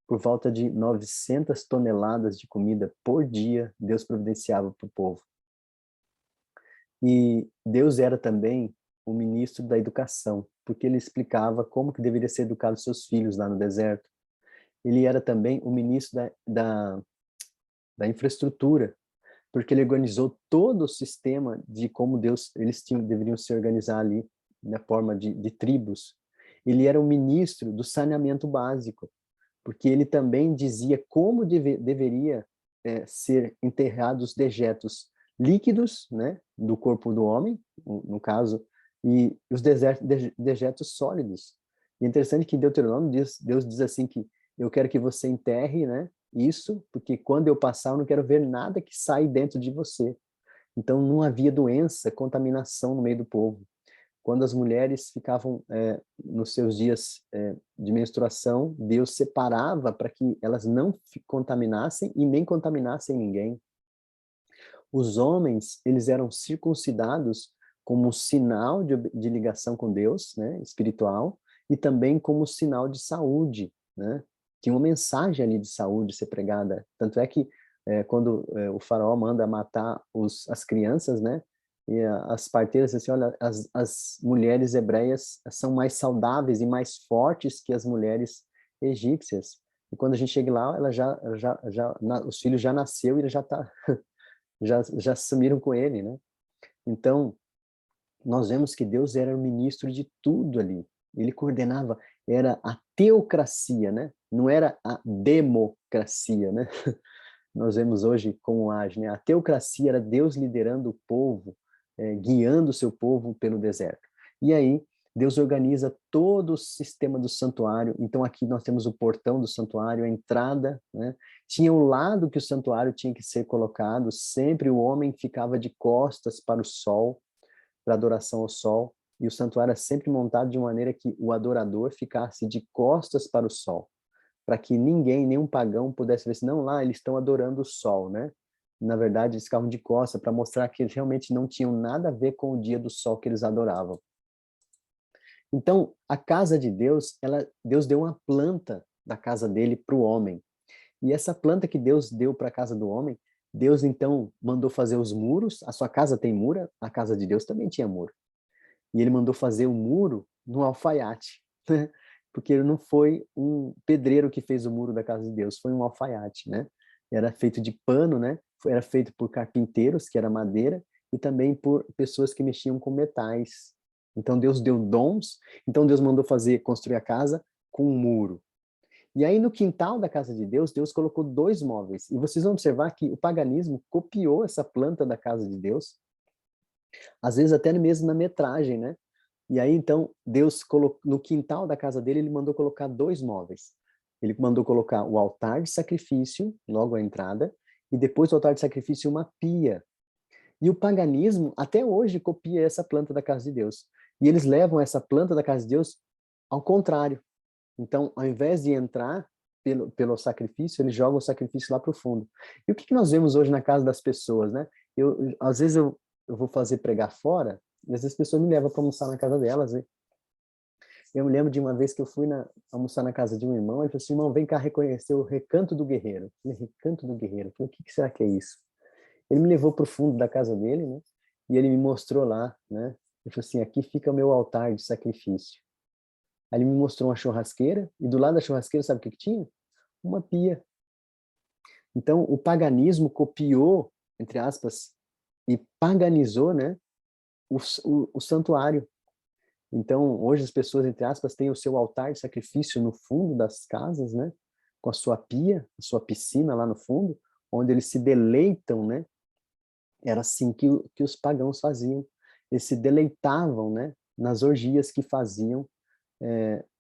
[SPEAKER 3] Por volta de 900 toneladas de comida por dia, Deus providenciava para o povo. E Deus era também o ministro da educação, porque ele explicava como que deveria ser educado seus filhos lá no deserto. Ele era também o ministro da infraestrutura, porque ele organizou todo o sistema de como deveriam se organizar ali, na forma de tribos. Ele era o ministro do saneamento básico, porque ele também dizia como deveria ser enterrados dejetos líquidos, né, do corpo do homem, no caso, e os dejetos sólidos. E é interessante que em Deuteronômio Deus diz assim que eu quero que você enterre, né, isso, porque quando eu passar eu não quero ver nada que sai dentro de você. Então não havia doença, contaminação no meio do povo. Quando as mulheres ficavam nos seus dias de menstruação, Deus separava para que elas não contaminassem e nem contaminassem ninguém. Os homens, eles eram circuncidados como sinal de ligação com Deus, né, espiritual, e também como sinal de saúde, né? Tinha uma mensagem ali de saúde ser pregada. Tanto é que quando o faraó manda matar as crianças, né? E as parteiras assim, olha, as mulheres hebreias são mais saudáveis e mais fortes que as mulheres egípcias. E quando a gente chega lá, ela os filhos já nasceu e ele já sumiram com ele, né? Então, nós vemos que Deus era o ministro de tudo ali. Ele coordenava, era a teocracia, né? Não era a democracia, né? Nós vemos hoje como age, né? A teocracia era Deus liderando o povo, guiando o seu povo pelo deserto. E aí, Deus organiza todo o sistema do santuário. Então, aqui nós temos o portão do santuário, a entrada, né? Tinha o lado que o santuário tinha que ser colocado, sempre o homem ficava de costas para o sol, para adoração ao sol, e o santuário era sempre montado de maneira que o adorador ficasse de costas para o sol, para que ninguém, nenhum pagão pudesse ver se não, lá eles estão adorando o sol, né? Na verdade, eles ficavam de costas para mostrar que eles realmente não tinham nada a ver com o dia do sol que eles adoravam. Então, a casa de Deus, Deus deu uma planta da casa dele para o homem. E essa planta que Deus deu para a casa do homem, Deus então mandou fazer os muros. A sua casa tem muro, a casa de Deus também tinha muro. E ele mandou fazer o muro no alfaiate, né? Porque não foi um pedreiro que fez o muro da casa de Deus, foi um alfaiate, né? Era feito de pano, né? Era feito por carpinteiros, que era madeira, e também por pessoas que mexiam com metais. Então Deus deu dons, então Deus mandou construir a casa com um muro. E aí no quintal da casa de Deus, Deus colocou 2 móveis. E vocês vão observar que o paganismo copiou essa planta da casa de Deus, às vezes até mesmo na metragem, né? E aí então Deus colocou no quintal da casa dele, ele mandou colocar 2 móveis. Ele mandou colocar o altar de sacrifício, logo à entrada, e depois do altar de sacrifício uma pia. E o paganismo até hoje copia essa planta da casa de Deus. E eles levam essa planta da casa de Deus ao contrário. Então, ao invés de entrar pelo sacrifício, eles jogam o sacrifício lá para o fundo. E o que nós vemos hoje na casa das pessoas, né? Às vezes eu vou fazer pregar fora, e às vezes as pessoas me levam para almoçar na casa delas. Né? Eu me lembro de uma vez que eu fui almoçar na casa de um irmão, ele falou assim, irmão, vem cá reconhecer o Recanto do Guerreiro. Eu falei, Recanto do Guerreiro? Eu falei, o que será que é isso? Ele me levou para o fundo da casa dele, né? E ele me mostrou lá, né? Ele falou assim, aqui fica o meu altar de sacrifício. Aí ele me mostrou uma churrasqueira, e do lado da churrasqueira, sabe o que tinha? Uma pia. Então, o paganismo copiou, entre aspas, e paganizou, né, o santuário. Então, hoje as pessoas, entre aspas, têm o seu altar de sacrifício no fundo das casas, né, com a sua pia, a sua piscina lá no fundo, onde eles se deleitam, né? Era assim que os pagãos faziam. Eles se deleitavam, né, nas orgias que faziam,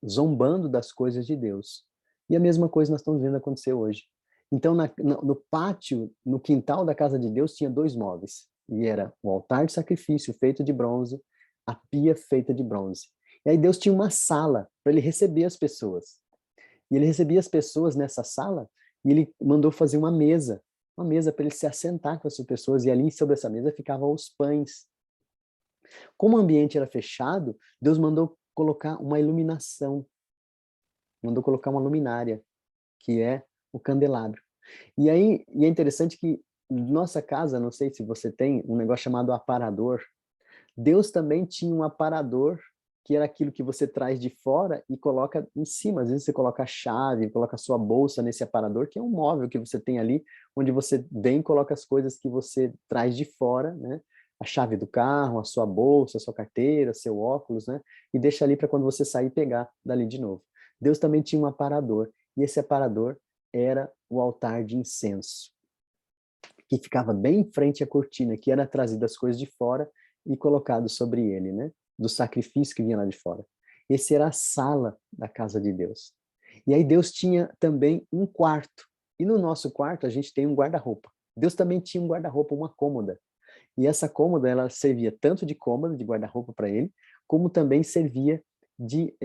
[SPEAKER 3] zombando das coisas de Deus. E a mesma coisa nós estamos vendo acontecer hoje. Então, no pátio, no quintal da casa de Deus, tinha 2 móveis. E era o altar de sacrifício feito de bronze, a pia feita de bronze. E aí Deus tinha uma sala para ele receber as pessoas. E ele recebia as pessoas nessa sala e ele mandou fazer uma mesa para ele se assentar com as pessoas. E ali sobre essa mesa ficavam os pães. Como o ambiente era fechado, Deus mandou colocar uma iluminação, mandou colocar uma luminária, que é o candelabro. E aí, é interessante que nossa casa, não sei se você tem, um negócio chamado aparador. Deus também tinha um aparador, que era aquilo que você traz de fora e coloca em cima. Às vezes você coloca a chave, coloca a sua bolsa nesse aparador, que é um móvel que você tem ali, onde você vem e coloca as coisas que você traz de fora, né? A chave do carro, a sua bolsa, a sua carteira, seu óculos, né? E deixa ali para quando você sair pegar dali de novo. Deus também tinha um aparador, e esse aparador era o altar de incenso, que ficava bem em frente à cortina, que era trazido as coisas de fora e colocado sobre ele, né? Do sacrifício que vinha lá de fora. Esse era a sala da casa de Deus. E aí Deus tinha também um quarto. E no nosso quarto a gente tem um guarda-roupa. Deus também tinha um guarda-roupa, uma cômoda. E essa cômoda, ela servia tanto de cômoda, de guarda-roupa para ele, como também servia de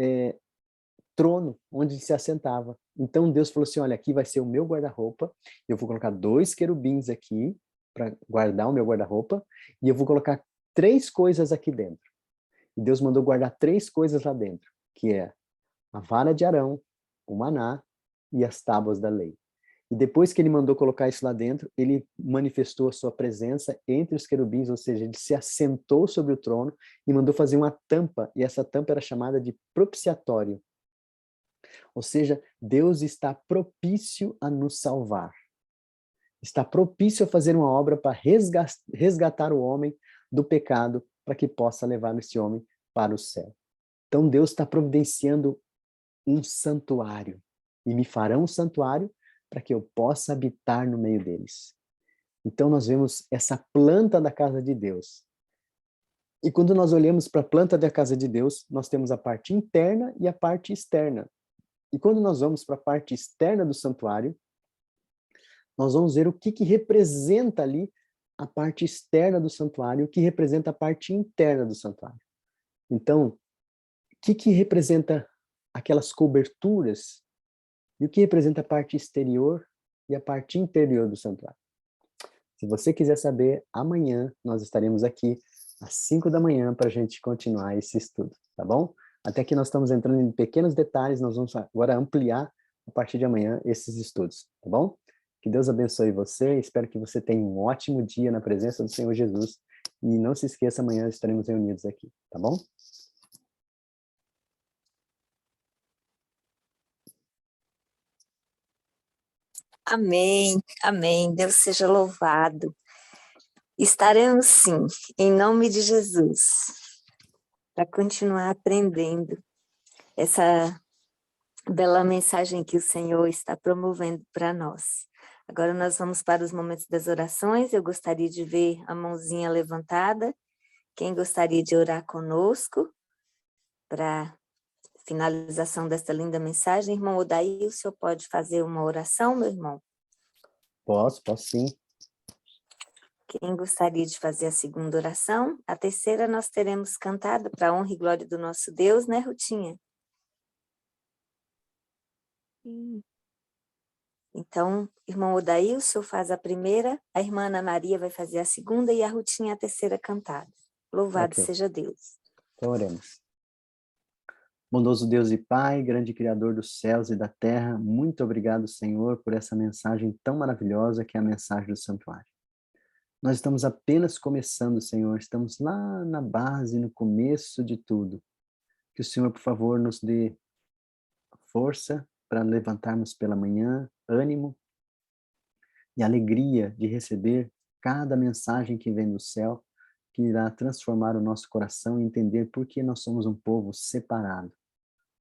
[SPEAKER 3] trono, onde ele se assentava. Então Deus falou assim, olha, aqui vai ser o meu guarda-roupa, eu vou colocar 2 querubins aqui, para guardar o meu guarda-roupa, e eu vou colocar 3 coisas aqui dentro. E Deus mandou guardar 3 coisas lá dentro, que é a vara de Arão, o maná e as tábuas da lei. E depois que ele mandou colocar isso lá dentro, ele manifestou a sua presença entre os querubins, ou seja, ele se assentou sobre o trono e mandou fazer uma tampa, e essa tampa era chamada de propiciatório. Ou seja, Deus está propício a nos salvar. Está propício a fazer uma obra para resgatar o homem do pecado, para que possa levar esse homem para o céu. Então Deus está providenciando um santuário. E me farão um santuário para que eu possa habitar no meio deles. Então nós vemos essa planta da casa de Deus. E quando nós olhamos para a planta da casa de Deus, nós temos a parte interna e a parte externa. E quando nós vamos para a parte externa do santuário, nós vamos ver o que representa ali a parte externa do santuário, o que representa a parte interna do santuário. Então, o que representa aquelas coberturas e o que representa a parte exterior e a parte interior do santuário? Se você quiser saber, amanhã nós estaremos aqui às 5 da manhã para a gente continuar esse estudo, tá bom? Até que nós estamos entrando em pequenos detalhes, nós vamos agora ampliar a partir de amanhã esses estudos, tá bom? Que Deus abençoe você, espero que você tenha um ótimo dia na presença do Senhor Jesus. E não se esqueça, amanhã estaremos reunidos aqui, tá bom?
[SPEAKER 2] Amém, amém. Deus seja louvado. Estaremos sim, em nome de Jesus, para continuar aprendendo essa bela mensagem que o Senhor está promovendo para nós. Agora nós vamos para os momentos das orações. Eu gostaria de ver a mãozinha levantada. Quem gostaria de orar conosco para finalização desta linda mensagem? Irmão Odaí, o senhor pode fazer uma oração, meu irmão?
[SPEAKER 3] Posso sim.
[SPEAKER 2] Quem gostaria de fazer a segunda oração? A terceira nós teremos cantado para a honra e glória do nosso Deus, né, Rutinha?
[SPEAKER 1] Sim.
[SPEAKER 2] Então, irmão Odaí, o senhor faz a primeira, a irmã Ana Maria vai fazer a segunda e a Rutinha a terceira cantada. Louvado seja Deus.
[SPEAKER 3] Então oremos. Bondoso Deus e Pai, grande Criador dos céus e da terra, muito obrigado, Senhor, por essa mensagem tão maravilhosa que é a mensagem do santuário. Nós estamos apenas começando, Senhor, estamos lá na base, no começo de tudo. Que o Senhor, por favor, nos dê força para levantarmos pela manhã, ânimo e alegria de receber cada mensagem que vem do céu, que irá transformar o nosso coração e entender por que nós somos um povo separado,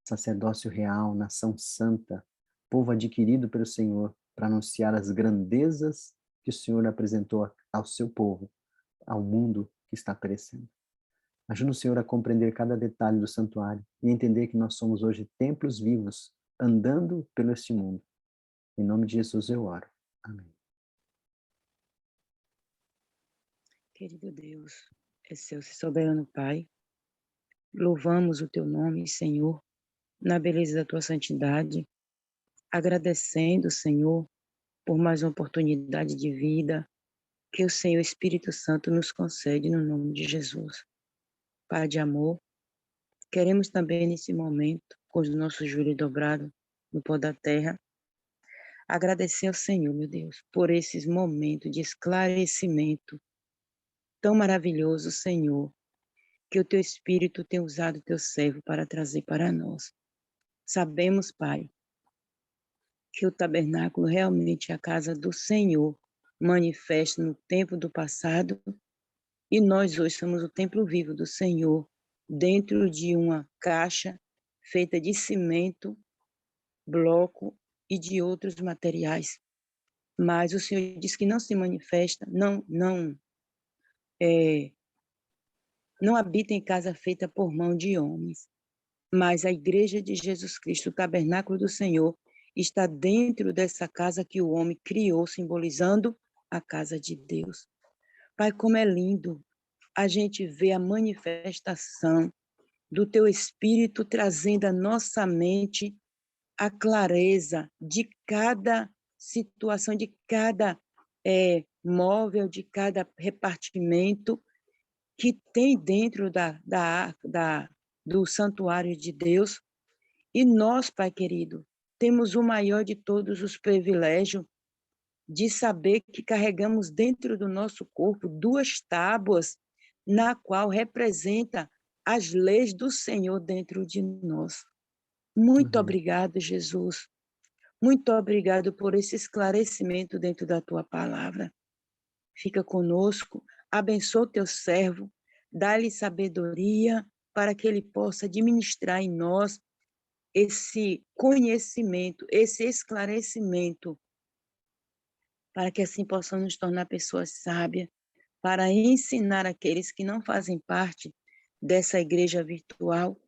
[SPEAKER 3] sacerdócio real, nação santa, povo adquirido pelo Senhor, para anunciar as grandezas que o Senhor apresentou ao seu povo, ao mundo que está perecendo. Ajuda o Senhor a compreender cada detalhe do santuário e entender que nós somos hoje templos vivos, andando pelo este mundo. Em nome de Jesus eu oro. Amém.
[SPEAKER 5] Querido Deus, excelso e soberano Pai, louvamos o teu nome, Senhor, na beleza da tua santidade, agradecendo, Senhor, por mais uma oportunidade de vida que o Senhor Espírito Santo nos concede no nome de Jesus. Pai de amor, queremos também nesse momento, com os nossos joelhos dobrados no pó da terra, agradecer ao Senhor, meu Deus, por esses momentos de esclarecimento tão maravilhoso, Senhor, que o teu Espírito tem usado o teu servo para trazer para nós. Sabemos, Pai, que o tabernáculo realmente é a casa do Senhor, manifesta no tempo do passado, e nós hoje somos o templo vivo do Senhor, dentro de uma caixa feita de cimento, bloco e de outros materiais. Mas o Senhor diz que não se manifesta, não habita em casa feita por mão de homens, mas a igreja de Jesus Cristo, o tabernáculo do Senhor, está dentro dessa casa que o homem criou, simbolizando a casa de Deus. Pai, como é lindo a gente ver a manifestação do teu Espírito trazendo à nossa mente a clareza de cada situação, de cada móvel, de cada repartimento que tem dentro do santuário de Deus. E nós, Pai querido, temos o maior de todos os privilégios de saber que carregamos dentro do nosso corpo 2 tábuas, na qual representa as leis do Senhor dentro de nós. Muito obrigado, Jesus. Muito obrigado por esse esclarecimento dentro da tua palavra. Fica conosco, abençoa o teu servo, dá-lhe sabedoria para que ele possa administrar em nós esse conhecimento, esse esclarecimento, para que assim possamos nos tornar pessoas sábias, para ensinar aqueles que não fazem parte dessa igreja virtual,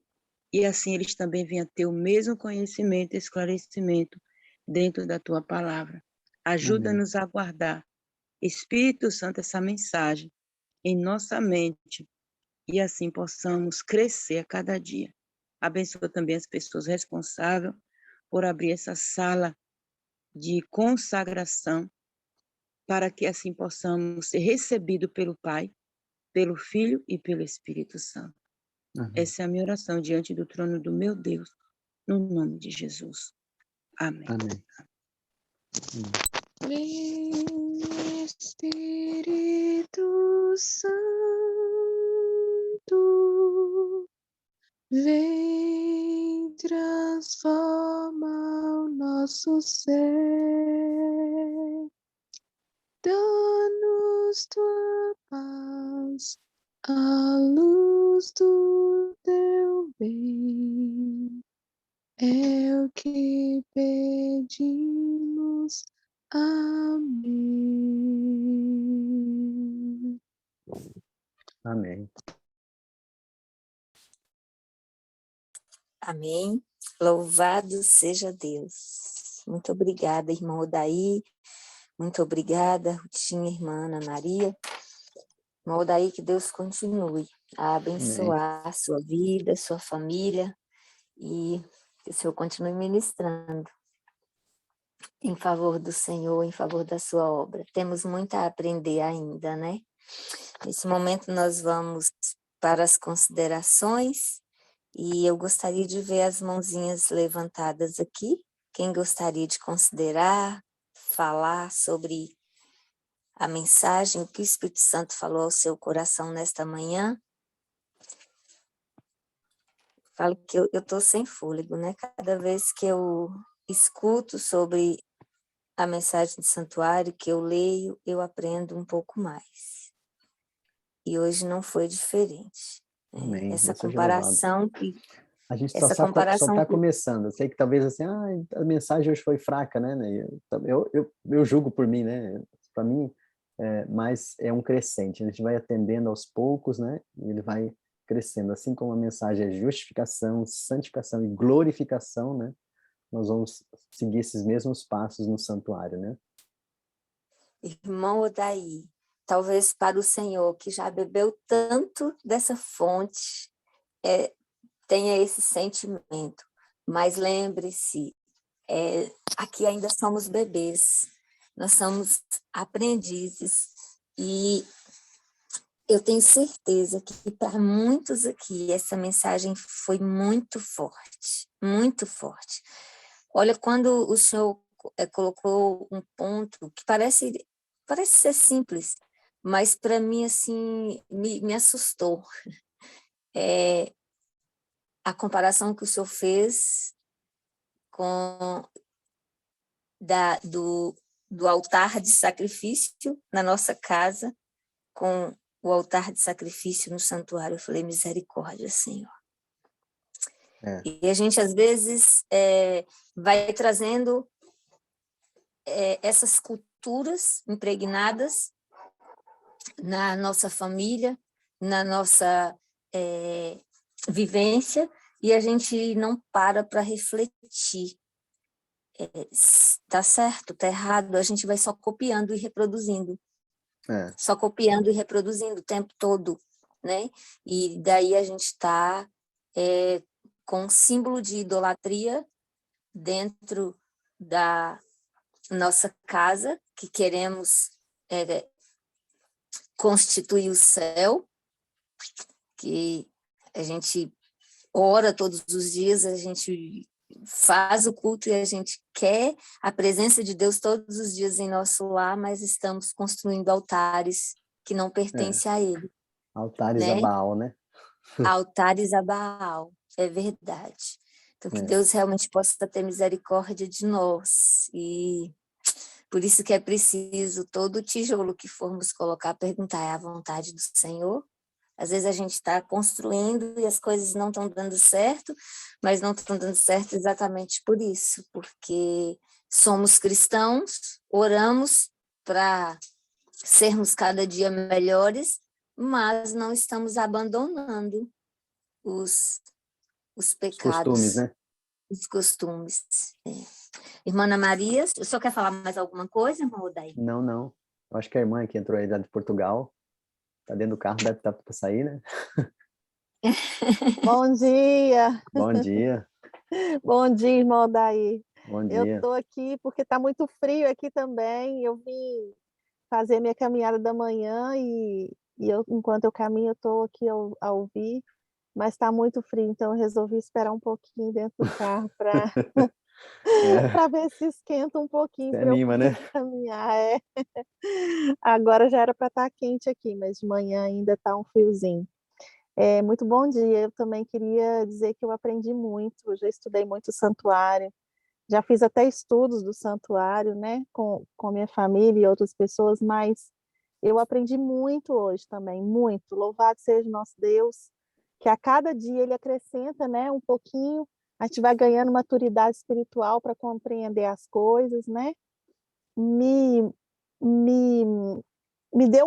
[SPEAKER 5] e assim eles também venham ter o mesmo conhecimento e esclarecimento dentro da tua palavra. Ajuda-nos a guardar, Espírito Santo, essa mensagem em nossa mente, e assim possamos crescer a cada dia. Abençoa também as pessoas responsáveis por abrir essa sala de consagração, para que assim possamos ser recebidos pelo Pai, pelo Filho e pelo Espírito Santo. Essa é a minha oração diante do trono do meu Deus, no nome de Jesus. Amém.
[SPEAKER 3] Amém.
[SPEAKER 6] Vem, Espírito Santo, vem, transforma o nosso ser, dá-nos tua paz, a luz do teu bem. É o que pedimos. Amém.
[SPEAKER 3] Amém.
[SPEAKER 2] Amém. Louvado seja Deus. Muito obrigada, irmão Odaí. Muito obrigada, Rutinha, irmã Ana Maria. Irmão Odaí, que Deus continue a abençoar a sua vida, a sua família, e que o Senhor continue ministrando em favor do Senhor, em favor da sua obra. Temos muito a aprender ainda, né? Nesse momento nós vamos para as considerações, e eu gostaria de ver as mãozinhas levantadas aqui. Quem gostaria de considerar, falar sobre a mensagem, o que o Espírito Santo falou ao seu coração nesta manhã? Falo que eu estou sem fôlego, né? Cada vez que eu escuto sobre a mensagem do santuário, que eu leio, eu aprendo um pouco mais. E hoje não foi diferente.
[SPEAKER 3] Amém.
[SPEAKER 2] Essa
[SPEAKER 3] Deus seja louvado.
[SPEAKER 2] comparação que...
[SPEAKER 3] A gente
[SPEAKER 2] essa
[SPEAKER 3] só
[SPEAKER 2] comparação
[SPEAKER 3] está
[SPEAKER 2] que...
[SPEAKER 3] começando. Eu sei que talvez assim, a mensagem hoje foi fraca, né? Eu julgo por mim, né? Para mim, mas é um crescente. A gente vai atendendo aos poucos, né? E ele vai crescendo. Assim como a mensagem é justificação, santificação e glorificação, né? Nós vamos seguir esses mesmos passos no santuário, né?
[SPEAKER 2] Irmão Odaí, talvez para o Senhor, que já bebeu tanto dessa fonte, tenha esse sentimento. Mas lembre-se, aqui ainda somos bebês, nós somos aprendizes, e eu tenho certeza que para muitos aqui essa mensagem foi muito forte, muito forte. Olha, quando o Senhor colocou um ponto que parece ser simples, mas para mim assim me assustou. A comparação que o Senhor fez com do altar de sacrifício na nossa casa com o altar de sacrifício no santuário. Eu falei, misericórdia, Senhor. E a gente, às vezes, vai trazendo essas culturas impregnadas na nossa família, na nossa vivência, e a gente não para refletir. Tá certo, tá errado, a gente vai só copiando e reproduzindo. Só copiando e reproduzindo o tempo todo, né? E daí a gente está com um símbolo de idolatria dentro da nossa casa, que queremos constituir o céu, que a gente ora todos os dias, a gente faz o culto e a gente quer a presença de Deus todos os dias em nosso lar, mas estamos construindo altares que não pertencem a Ele,
[SPEAKER 3] Altares a
[SPEAKER 2] né?
[SPEAKER 3] Baal, né?
[SPEAKER 2] Altares a Baal, é verdade. Então, que
[SPEAKER 3] É.
[SPEAKER 2] Deus realmente possa ter misericórdia de nós. E por isso que é preciso todo tijolo que formos colocar, perguntar, é a vontade do Senhor? Às vezes a gente está construindo e as coisas não estão dando certo, mas não estão dando certo exatamente por isso, porque somos cristãos, oramos para sermos cada dia melhores, mas não estamos abandonando os
[SPEAKER 3] Os costumes,
[SPEAKER 2] pecados,
[SPEAKER 3] né?
[SPEAKER 2] os costumes. É. Irmã Ana Maria, o senhor quer falar mais alguma coisa, irmã Odaí?
[SPEAKER 3] Não, não. Eu acho que a irmã que entrou aí lá de Portugal, tá dentro do carro, deve estar para sair, né?
[SPEAKER 4] Bom dia,
[SPEAKER 3] Bom dia,
[SPEAKER 4] bom dia, irmão Daí.
[SPEAKER 3] bom
[SPEAKER 4] Eu
[SPEAKER 3] dia.
[SPEAKER 4] estou aqui porque está muito frio aqui também. Eu vim fazer minha caminhada da manhã e enquanto eu caminho, eu estou aqui a ouvir, mas está muito frio, então eu resolvi esperar um pouquinho dentro do carro para
[SPEAKER 3] É,
[SPEAKER 4] para ver se esquenta um pouquinho
[SPEAKER 3] você
[SPEAKER 4] para eu
[SPEAKER 3] anima,
[SPEAKER 4] poder
[SPEAKER 3] né?
[SPEAKER 4] caminhar. É. Agora já era para estar quente aqui, mas de manhã ainda está um friozinho. Muito bom dia. Eu também queria dizer que eu aprendi muito, eu já estudei muito o santuário, já fiz até estudos do santuário, né, com minha família e outras pessoas, mas eu aprendi muito hoje também, muito. Louvado seja o nosso Deus, que a cada dia ele acrescenta, né, um pouquinho, a gente vai ganhando maturidade espiritual para compreender as coisas, né? Me, me, me deu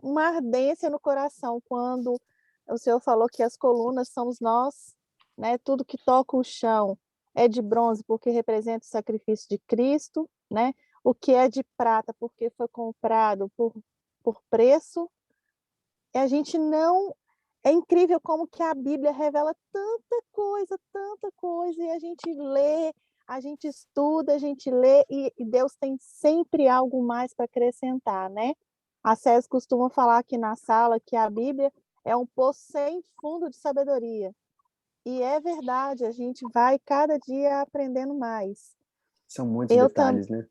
[SPEAKER 4] uma ardência no coração quando o Senhor falou que as colunas somos nós, né? Tudo que toca o chão é de bronze porque representa o sacrifício de Cristo, né? O que é de prata porque foi comprado por preço. E a gente não... É incrível como que a Bíblia revela tanta coisa, e a gente lê, a gente estuda, a gente lê, e Deus tem sempre algo mais para acrescentar, né? A Cés costuma falar aqui na sala que a Bíblia é um poço sem fundo de sabedoria. E é verdade, a gente vai cada dia aprendendo mais.
[SPEAKER 3] São muitos
[SPEAKER 4] Eu
[SPEAKER 3] detalhes, né?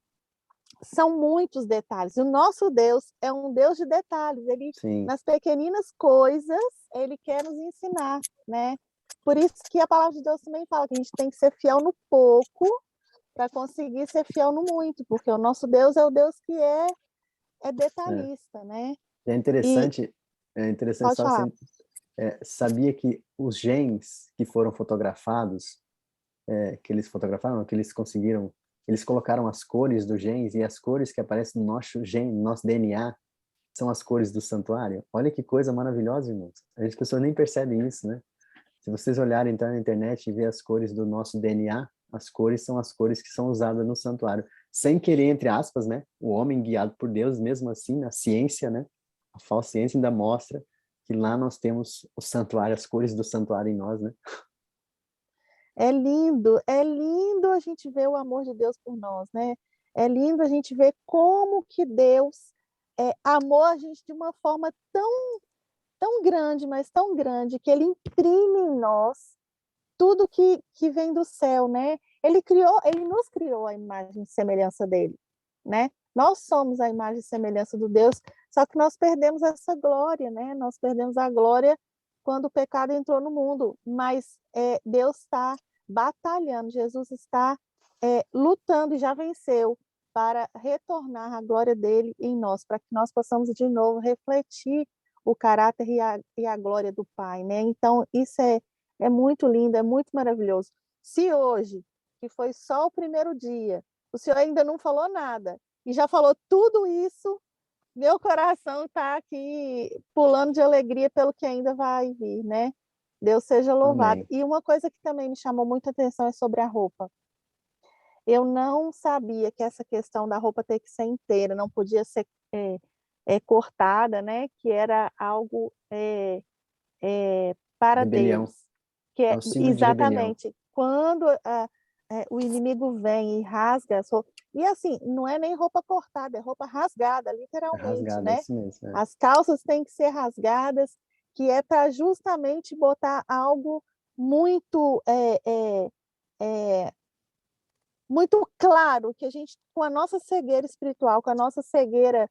[SPEAKER 4] São muitos detalhes. O nosso Deus é um Deus de detalhes. Ele,
[SPEAKER 3] Sim,
[SPEAKER 4] nas pequeninas coisas, ele quer nos ensinar, né? Por isso que a palavra de Deus também fala que a gente tem que ser fiel no pouco para conseguir ser fiel no muito, porque o nosso Deus é o Deus que é
[SPEAKER 3] é.
[SPEAKER 4] detalhista, né?
[SPEAKER 3] E
[SPEAKER 4] E
[SPEAKER 3] é interessante
[SPEAKER 4] pode
[SPEAKER 3] só
[SPEAKER 4] falar.
[SPEAKER 3] assim, sabia que os genes que foram fotografados, que eles fotografaram, que eles conseguiram, eles colocaram as cores dos genes e as cores que aparecem no nosso gene, no nosso DNA, são as cores do santuário. Olha que coisa maravilhosa, irmãos. As pessoas nem percebem isso, né? Se vocês olharem então na internet e ver as cores do nosso DNA, as cores são as cores que são usadas no santuário. Sem querer, entre aspas, né? O homem guiado por Deus, mesmo assim, na ciência, né? A falsa ciência ainda mostra que lá nós temos o santuário, as cores do santuário em nós, né?
[SPEAKER 4] É lindo a gente ver o amor de Deus por nós, né? É lindo a gente ver como que Deus amou a gente de uma forma tão grande, mas tão grande, que ele imprime em nós tudo que vem do céu, né? Ele nos criou a imagem e semelhança dele, né? Nós somos a imagem e semelhança do Deus, só que nós perdemos essa glória, né? Nós perdemos a glória quando o pecado entrou no mundo, mas Deus está batalhando, Jesus está lutando e já venceu para retornar a glória dele em nós, para que nós possamos de novo refletir o caráter e a glória do Pai, né? Então, isso é muito lindo, é muito maravilhoso. Se hoje, que foi só o primeiro dia, o senhor ainda não falou nada e já falou tudo isso, meu coração está aqui pulando de alegria pelo que ainda vai vir, né? Deus seja louvado.
[SPEAKER 3] Amém.
[SPEAKER 4] E uma coisa que também me chamou muita atenção é sobre a roupa. Eu não sabia que essa questão da roupa ter que ser inteira, não podia ser cortada, né? Que era algo para
[SPEAKER 3] Rebelião.
[SPEAKER 4] Deus. Que
[SPEAKER 3] É
[SPEAKER 4] é
[SPEAKER 3] um símbolo de rebelião.
[SPEAKER 4] exatamente quando o inimigo vem e rasga as roupas. E assim, não é nem roupa cortada, é roupa rasgada,
[SPEAKER 3] É
[SPEAKER 4] literalmente,
[SPEAKER 3] rasgado, é
[SPEAKER 4] né?
[SPEAKER 3] isso mesmo. É.
[SPEAKER 4] As calças têm que ser rasgadas, que é para justamente botar algo muito muito claro que a gente, com a nossa cegueira espiritual, com a nossa cegueira,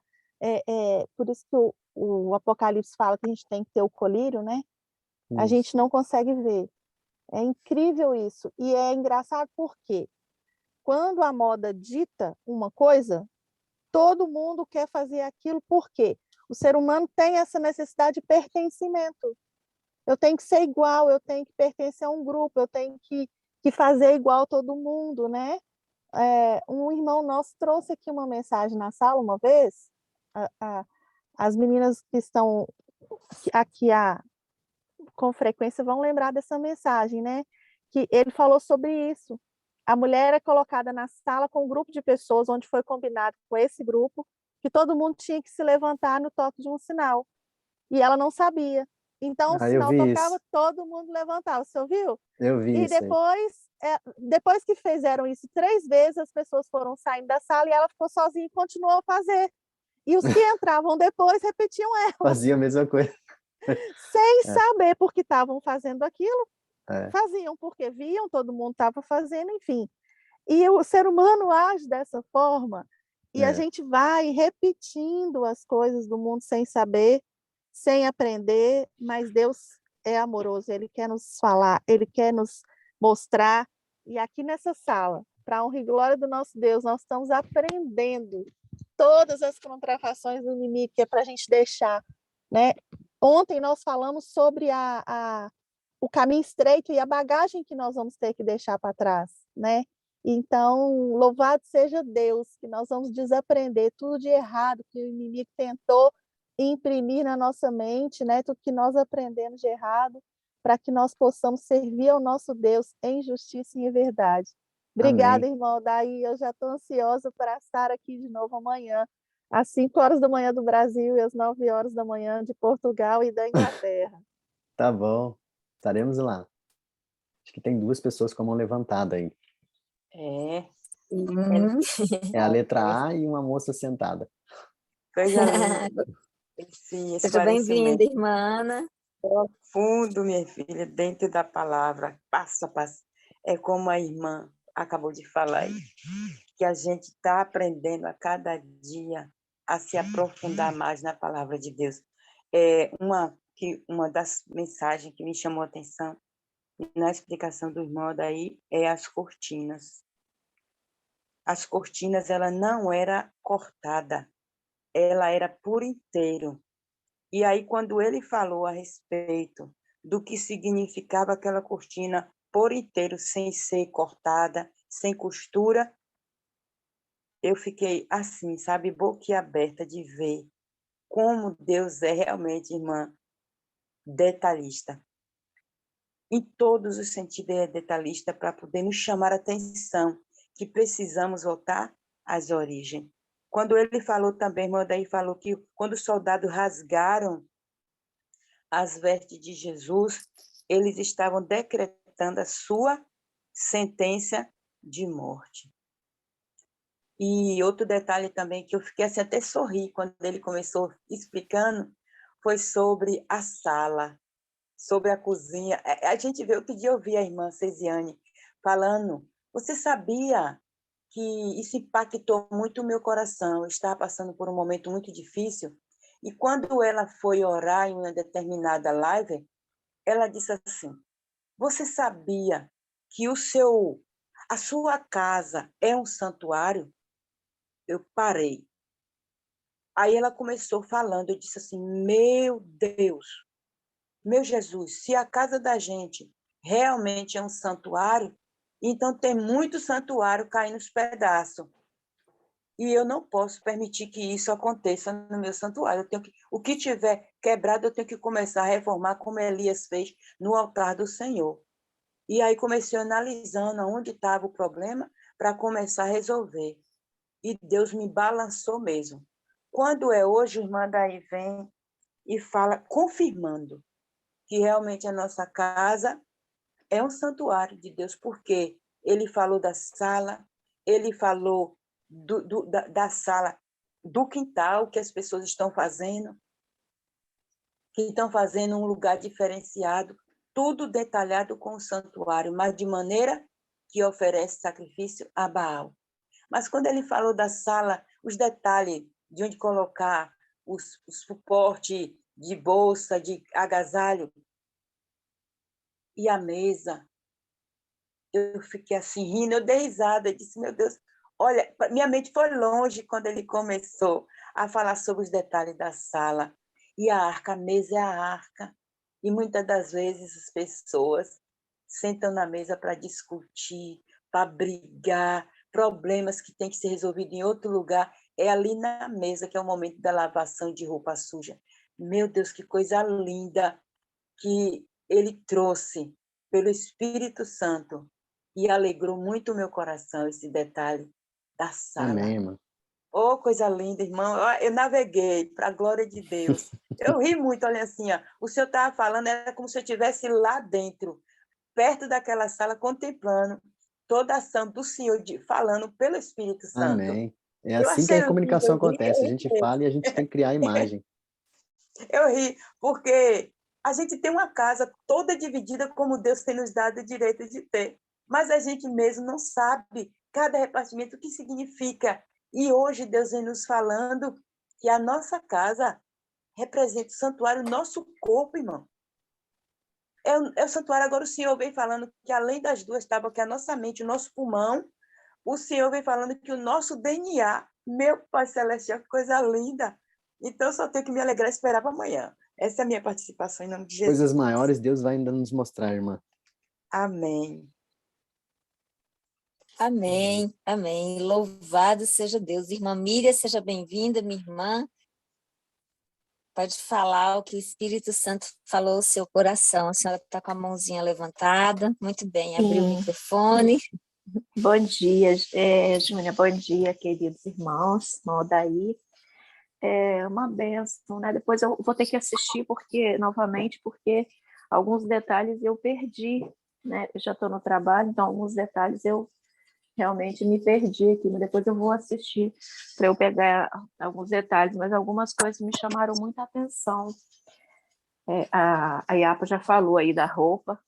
[SPEAKER 4] por isso que o Apocalipse fala que a gente tem que ter o colírio, né? A
[SPEAKER 3] Isso.
[SPEAKER 4] gente não consegue ver. É incrível isso. E é engraçado porque quando a moda dita uma coisa, todo mundo quer fazer aquilo. Por quê? O ser humano tem essa necessidade de pertencimento. Eu tenho que ser igual, eu tenho que pertencer a um grupo, eu tenho que fazer igual todo mundo, né? Um irmão nosso trouxe aqui uma mensagem na sala uma vez, as meninas que estão aqui com frequência vão lembrar dessa mensagem, né? Que ele falou sobre isso. A mulher era colocada na sala com um grupo de pessoas, onde foi combinado com esse grupo que todo mundo tinha que se levantar no toque de um sinal. E ela não sabia. Então, o
[SPEAKER 3] Ah, eu
[SPEAKER 4] sinal
[SPEAKER 3] vi
[SPEAKER 4] tocava,
[SPEAKER 3] isso.
[SPEAKER 4] todo mundo levantava. Você ouviu?
[SPEAKER 3] Eu vi
[SPEAKER 4] E
[SPEAKER 3] isso aí.
[SPEAKER 4] depois que fizeram isso 3 vezes, as pessoas foram saindo da sala e ela ficou sozinha e continuou a fazer. E os que entravam depois repetiam ela,
[SPEAKER 3] Fazia a mesma coisa.
[SPEAKER 4] sem
[SPEAKER 3] É.
[SPEAKER 4] saber por que estavam fazendo aquilo.
[SPEAKER 3] É.
[SPEAKER 4] Faziam porque viam, todo mundo estava fazendo, enfim. E o ser humano age dessa forma, e a gente vai repetindo as coisas do mundo sem saber, sem aprender, mas Deus é amoroso, Ele quer nos falar, Ele quer nos mostrar. E aqui nessa sala, para a honra e glória do nosso Deus, nós estamos aprendendo todas as contrafações do inimigo, que é para a gente deixar, né? Ontem nós falamos sobre o caminho estreito e a bagagem que nós vamos ter que deixar para trás, né? Então, louvado seja Deus, que nós vamos desaprender tudo de errado que o inimigo tentou imprimir na nossa mente, né? Tudo que nós aprendemos de errado, para que nós possamos servir ao nosso Deus em justiça e em verdade. Obrigada,
[SPEAKER 3] Amém.
[SPEAKER 4] irmão. Daí eu já estou ansiosa para estar aqui de novo amanhã, às 5 horas da manhã do Brasil e às 9 horas da manhã de Portugal e da Inglaterra.
[SPEAKER 3] Tá bom. Estaremos lá. Acho que tem 2 pessoas com a mão levantada aí. É a letra A e uma moça sentada.
[SPEAKER 5] Coisa linda. Sim,
[SPEAKER 2] Seja bem-vinda,
[SPEAKER 5] esclarecimento
[SPEAKER 2] irmã Ana.
[SPEAKER 5] profundo, minha filha, dentro da palavra, passo a passo. É como a irmã acabou de falar aí, que a gente está aprendendo a cada dia a se aprofundar mais na palavra de Deus. Uma das mensagens que me chamou a atenção na explicação do irmão daí é as cortinas. As cortinas, ela não era cortada, ela era por inteiro. E aí, quando ele falou a respeito do que significava aquela cortina por inteiro, sem ser cortada, sem costura, eu fiquei assim, sabe, boquiaberta de ver como Deus é realmente, irmã, detalhista. Em todos os sentidos é detalhista para poder nos chamar a atenção que precisamos voltar às origens. Quando ele falou também, irmã, daí falou que quando os soldados rasgaram as vestes de Jesus, eles estavam decretando a sua sentença de morte. E outro detalhe também que eu fiquei assim, até sorri quando ele começou explicando, foi sobre a sala, sobre a cozinha. A gente vê, outro dia eu vi a irmã Cesiane falando, você sabia que isso impactou muito o meu coração, eu estava passando por um momento muito difícil, e quando ela foi orar em uma determinada live, ela disse assim, você sabia que a sua casa é um santuário? Eu parei. Aí ela começou falando, eu disse assim, meu Deus, meu Jesus, se a casa da gente realmente é um santuário, então tem muito santuário caindo nos pedaços. E eu não posso permitir que isso aconteça no meu santuário. O que tiver quebrado, eu tenho que começar a reformar, como Elias fez no altar do Senhor. E aí comecei analisando onde estava o problema para começar a resolver. E Deus me balançou mesmo. Quando é hoje, a irmã daí vem e fala, confirmando que realmente a nossa casa é um santuário de Deus, porque ele falou da sala, ele falou da sala, do quintal que as pessoas estão fazendo, que estão fazendo um lugar diferenciado, tudo detalhado com o santuário, mas de maneira que oferece sacrifício a Baal. Mas quando ele falou da sala, os detalhes de onde colocar o suporte de bolsa, de agasalho e a mesa, eu fiquei assim rindo, eu dei risada, disse, meu Deus, olha, minha mente foi longe quando ele começou a falar sobre os detalhes da sala. E a arca, a mesa é a arca. E muitas das vezes as pessoas sentam na mesa para discutir, para brigar, problemas que têm que ser resolvidos em outro lugar. É ali na mesa que é o momento da lavação de roupa suja. Meu Deus, que coisa linda que ele trouxe pelo Espírito Santo e alegrou muito o meu coração esse detalhe da sala.
[SPEAKER 3] Amém, irmã.
[SPEAKER 5] Oh, coisa linda, irmão. Eu naveguei para a glória de Deus. Eu ri muito, olha assim, ó. O senhor estava falando, era como se eu estivesse lá dentro, perto daquela sala, contemplando toda a ação do Senhor, falando pelo Espírito Santo.
[SPEAKER 3] Amém. É
[SPEAKER 5] Eu
[SPEAKER 3] assim que
[SPEAKER 5] achei
[SPEAKER 3] a
[SPEAKER 5] lindo,
[SPEAKER 3] comunicação
[SPEAKER 5] eu ri,
[SPEAKER 3] acontece. A gente fala e a gente tem que criar a imagem.
[SPEAKER 5] eu ri, porque a gente tem uma casa toda dividida como Deus tem nos dado o direito de ter, mas a gente mesmo não sabe cada repartimento o que significa. E hoje Deus vem nos falando que a nossa casa representa o santuário, o nosso corpo, irmão. É o santuário. Agora o Senhor vem falando que além das duas tábuas, que é a nossa mente, o nosso pulmão, o Senhor vem falando que o nosso DNA, meu Pai Celestial, que coisa linda. Então, eu só tenho que me alegrar e esperar para amanhã. Essa é a minha participação em nome de Jesus.
[SPEAKER 3] Coisas maiores Deus vai ainda nos mostrar, irmã.
[SPEAKER 5] Amém.
[SPEAKER 2] Amém, amém. Louvado seja Deus. Irmã Miriam, seja bem-vinda, minha irmã. Pode falar o que o Espírito Santo falou ao seu coração. A senhora está com a mãozinha levantada. Muito bem, abriu o
[SPEAKER 4] Sim.
[SPEAKER 2] microfone.
[SPEAKER 4] Bom dia, Júnia, bom dia, queridos irmãos, irmão Odaí. É uma bênção, né? Depois eu vou ter que assistir novamente, porque alguns detalhes eu perdi, né? Eu já estou no trabalho, então alguns detalhes eu realmente me perdi aqui, mas depois eu vou assistir para eu pegar alguns detalhes, mas algumas coisas me chamaram muita atenção. A Yapa já falou aí da roupa.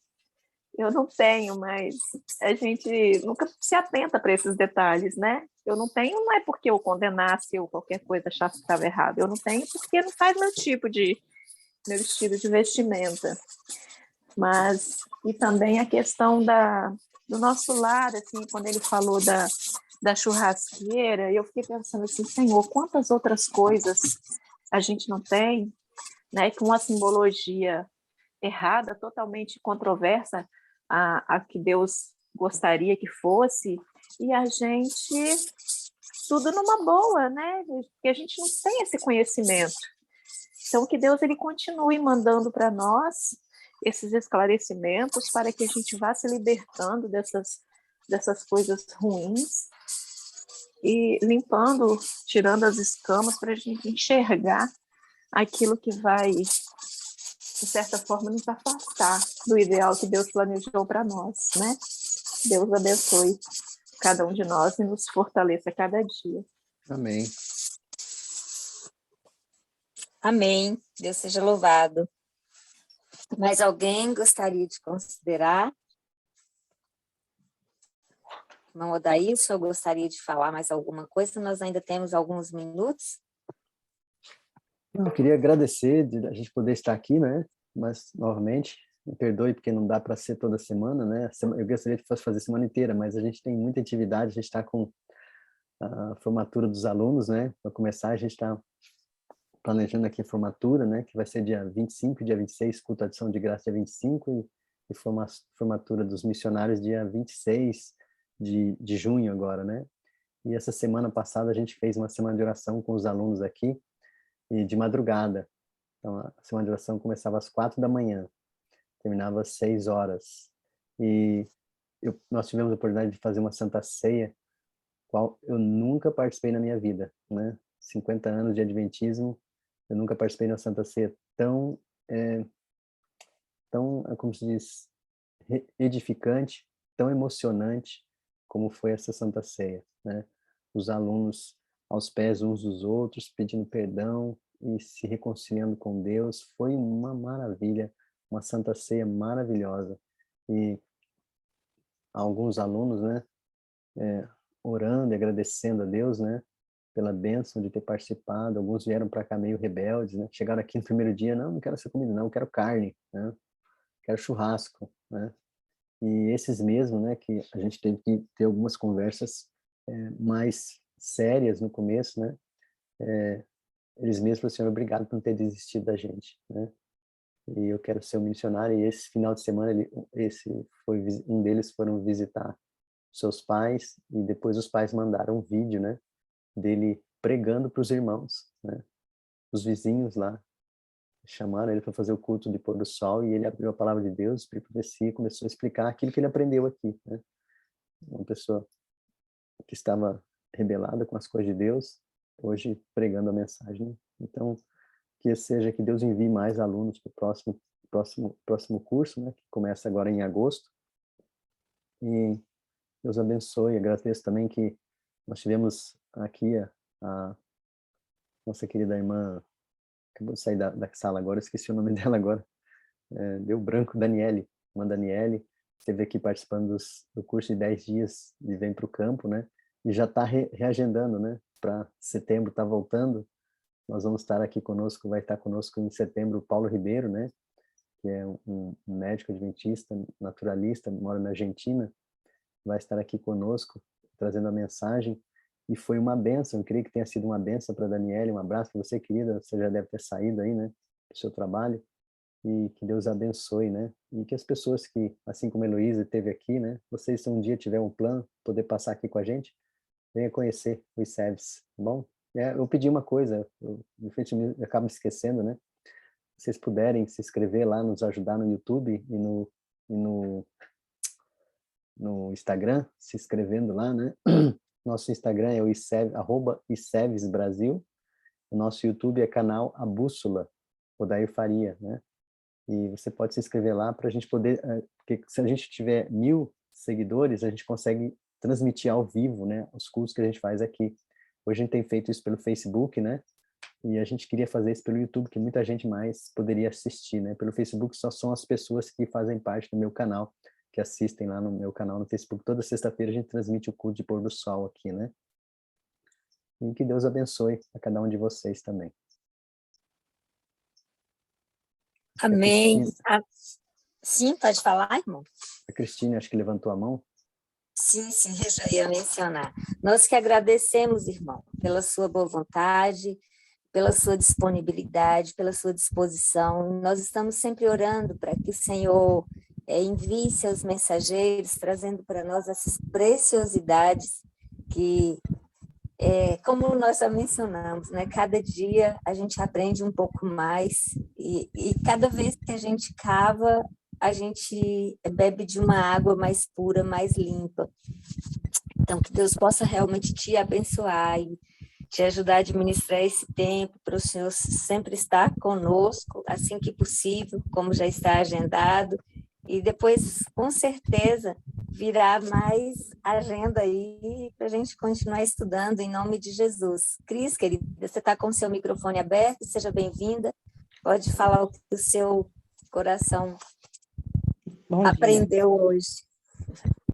[SPEAKER 4] Eu não tenho, mas a gente nunca se atenta para esses detalhes, né? Eu não tenho, não é porque eu condenasse ou qualquer coisa achasse que estava errado. Eu não tenho porque não faz meu estilo de vestimenta. Mas, e também a questão do nosso lar, assim, quando ele falou da churrasqueira, eu fiquei pensando assim, Senhor, quantas outras coisas a gente não tem, né? Com uma simbologia errada, totalmente controversa a que Deus gostaria que fosse, e a gente tudo numa boa, né? Porque a gente não tem esse conhecimento. Então, que Deus ele continue mandando para nós esses esclarecimentos para que a gente vá se libertando dessas coisas ruins e limpando, tirando as escamas para a gente enxergar aquilo que vai, de certa forma, nos afastar do ideal que Deus planejou para nós, né? Deus abençoe cada um de nós e nos fortaleça cada dia.
[SPEAKER 3] Amém.
[SPEAKER 2] Amém. Deus seja louvado. Mais alguém gostaria de considerar? Irmão Odaí, o senhor gostaria de falar mais alguma coisa? Nós ainda temos alguns minutos.
[SPEAKER 3] Eu queria agradecer de a gente poder estar aqui, né? Mas, novamente, me perdoe porque não dá para ser toda semana, né? Eu gostaria que fosse fazer semana inteira, mas a gente tem muita atividade, a gente está com a formatura dos alunos, né? Para começar, a gente está planejando aqui a formatura, né? Que vai ser dia 25, dia 26, culto à adição de graça dia 25 e formatura dos missionários dia 26 de junho agora, né? E essa semana passada a gente fez uma semana de oração com os alunos aqui, e de madrugada. Então, a semana de oração começava às 4 da manhã, terminava às 6 horas. E nós tivemos a oportunidade de fazer uma Santa Ceia, qual eu nunca participei na minha vida, né? 50 anos de Adventismo, eu nunca participei de uma Santa Ceia tão, como se diz, edificante, tão emocionante como foi essa Santa Ceia, né? Os alunos aos pés uns dos outros, pedindo perdão e se reconciliando com Deus, foi uma maravilha, uma Santa Ceia maravilhosa. E alguns alunos, né, orando e agradecendo a Deus, né, pela bênção de ter participado. Alguns vieram para cá meio rebeldes, né, chegaram aqui no primeiro dia, não quero essa comida, não, eu quero carne, né, quero churrasco, né, e esses mesmos, né, que a gente teve que ter algumas conversas mais sérias no começo, né, eles mesmos falaram, Senhor, obrigado por não ter desistido da gente, né, e eu quero ser um missionário. E esse final de semana, um deles foram visitar seus pais, e depois os pais mandaram um vídeo, né, dele pregando para os irmãos, né, os vizinhos lá chamaram ele para fazer o culto de pôr do sol, e ele abriu a palavra de Deus, abriu profecia, e começou a explicar aquilo que ele aprendeu aqui, né, uma pessoa que estava rebelada com as coisas de Deus, hoje pregando a mensagem. Então, que Deus envie mais alunos para o próximo curso, né, que começa agora em agosto, e Deus abençoe. Agradeço também que nós tivemos aqui a nossa querida irmã, acabou de sair da sala agora, esqueci o nome dela agora, deu branco, Daniele, irmã Daniele, esteve aqui participando do curso de 10 dias de Vem para o Campo, né, e já está reagendando, né, para setembro, está voltando. Nós vamos estar aqui conosco, vai estar conosco em setembro o Paulo Ribeiro, né, que é um médico adventista, naturalista, mora na Argentina, vai estar aqui conosco, trazendo a mensagem, e foi uma bênção. Eu creio que tenha sido uma bênção para a Daniele. Um abraço para você, querida, você já deve ter saído aí, né, do seu trabalho, e que Deus abençoe, né, e que as pessoas que, assim como a Heloísa esteve aqui, né, vocês, se um dia tiver um plano, poder passar aqui com a gente, venha conhecer o ICEVES, tá bom? Eu pedi uma coisa, eu acabo me esquecendo, né, se vocês puderem se inscrever lá, nos ajudar no YouTube e no Instagram, se inscrevendo lá, né? Nosso Instagram é o @ICEVES Brasil, o nosso YouTube é canal A Bússola, Odair Faria, né? E você pode se inscrever lá para a gente poder, porque se a gente tiver 1000 seguidores, a gente consegue transmitir ao vivo, né, os cursos que a gente faz aqui. Hoje a gente tem feito isso pelo Facebook, né? E a gente queria fazer isso pelo YouTube, que muita gente mais poderia assistir, né? Pelo Facebook só são as pessoas que fazem parte do meu canal, que assistem lá no meu canal no Facebook. Toda sexta-feira a gente transmite o culto de pôr do sol aqui, né? E que Deus abençoe a cada um de vocês também.
[SPEAKER 2] Amém. Sim, pode falar, irmão?
[SPEAKER 3] A Cristina, acho que levantou a mão.
[SPEAKER 2] Sim, eu já ia mencionar. Nós que agradecemos, irmão, pela sua boa vontade, pela sua disponibilidade, pela sua disposição. Nós estamos sempre orando para que o Senhor envie seus mensageiros, trazendo para nós essas preciosidades que, como nós já mencionamos, né, cada dia a gente aprende um pouco mais e cada vez que a gente cava, a gente bebe de uma água mais pura, mais limpa. Então, que Deus possa realmente te abençoar e te ajudar a administrar esse tempo, para o Senhor sempre estar conosco, assim que possível, como já está agendado, e depois, com certeza, virá mais agenda aí para a gente continuar estudando em nome de Jesus. Cris, querida, você está com o seu microfone aberto, seja bem-vinda, pode falar o que o seu coração aprendeu hoje.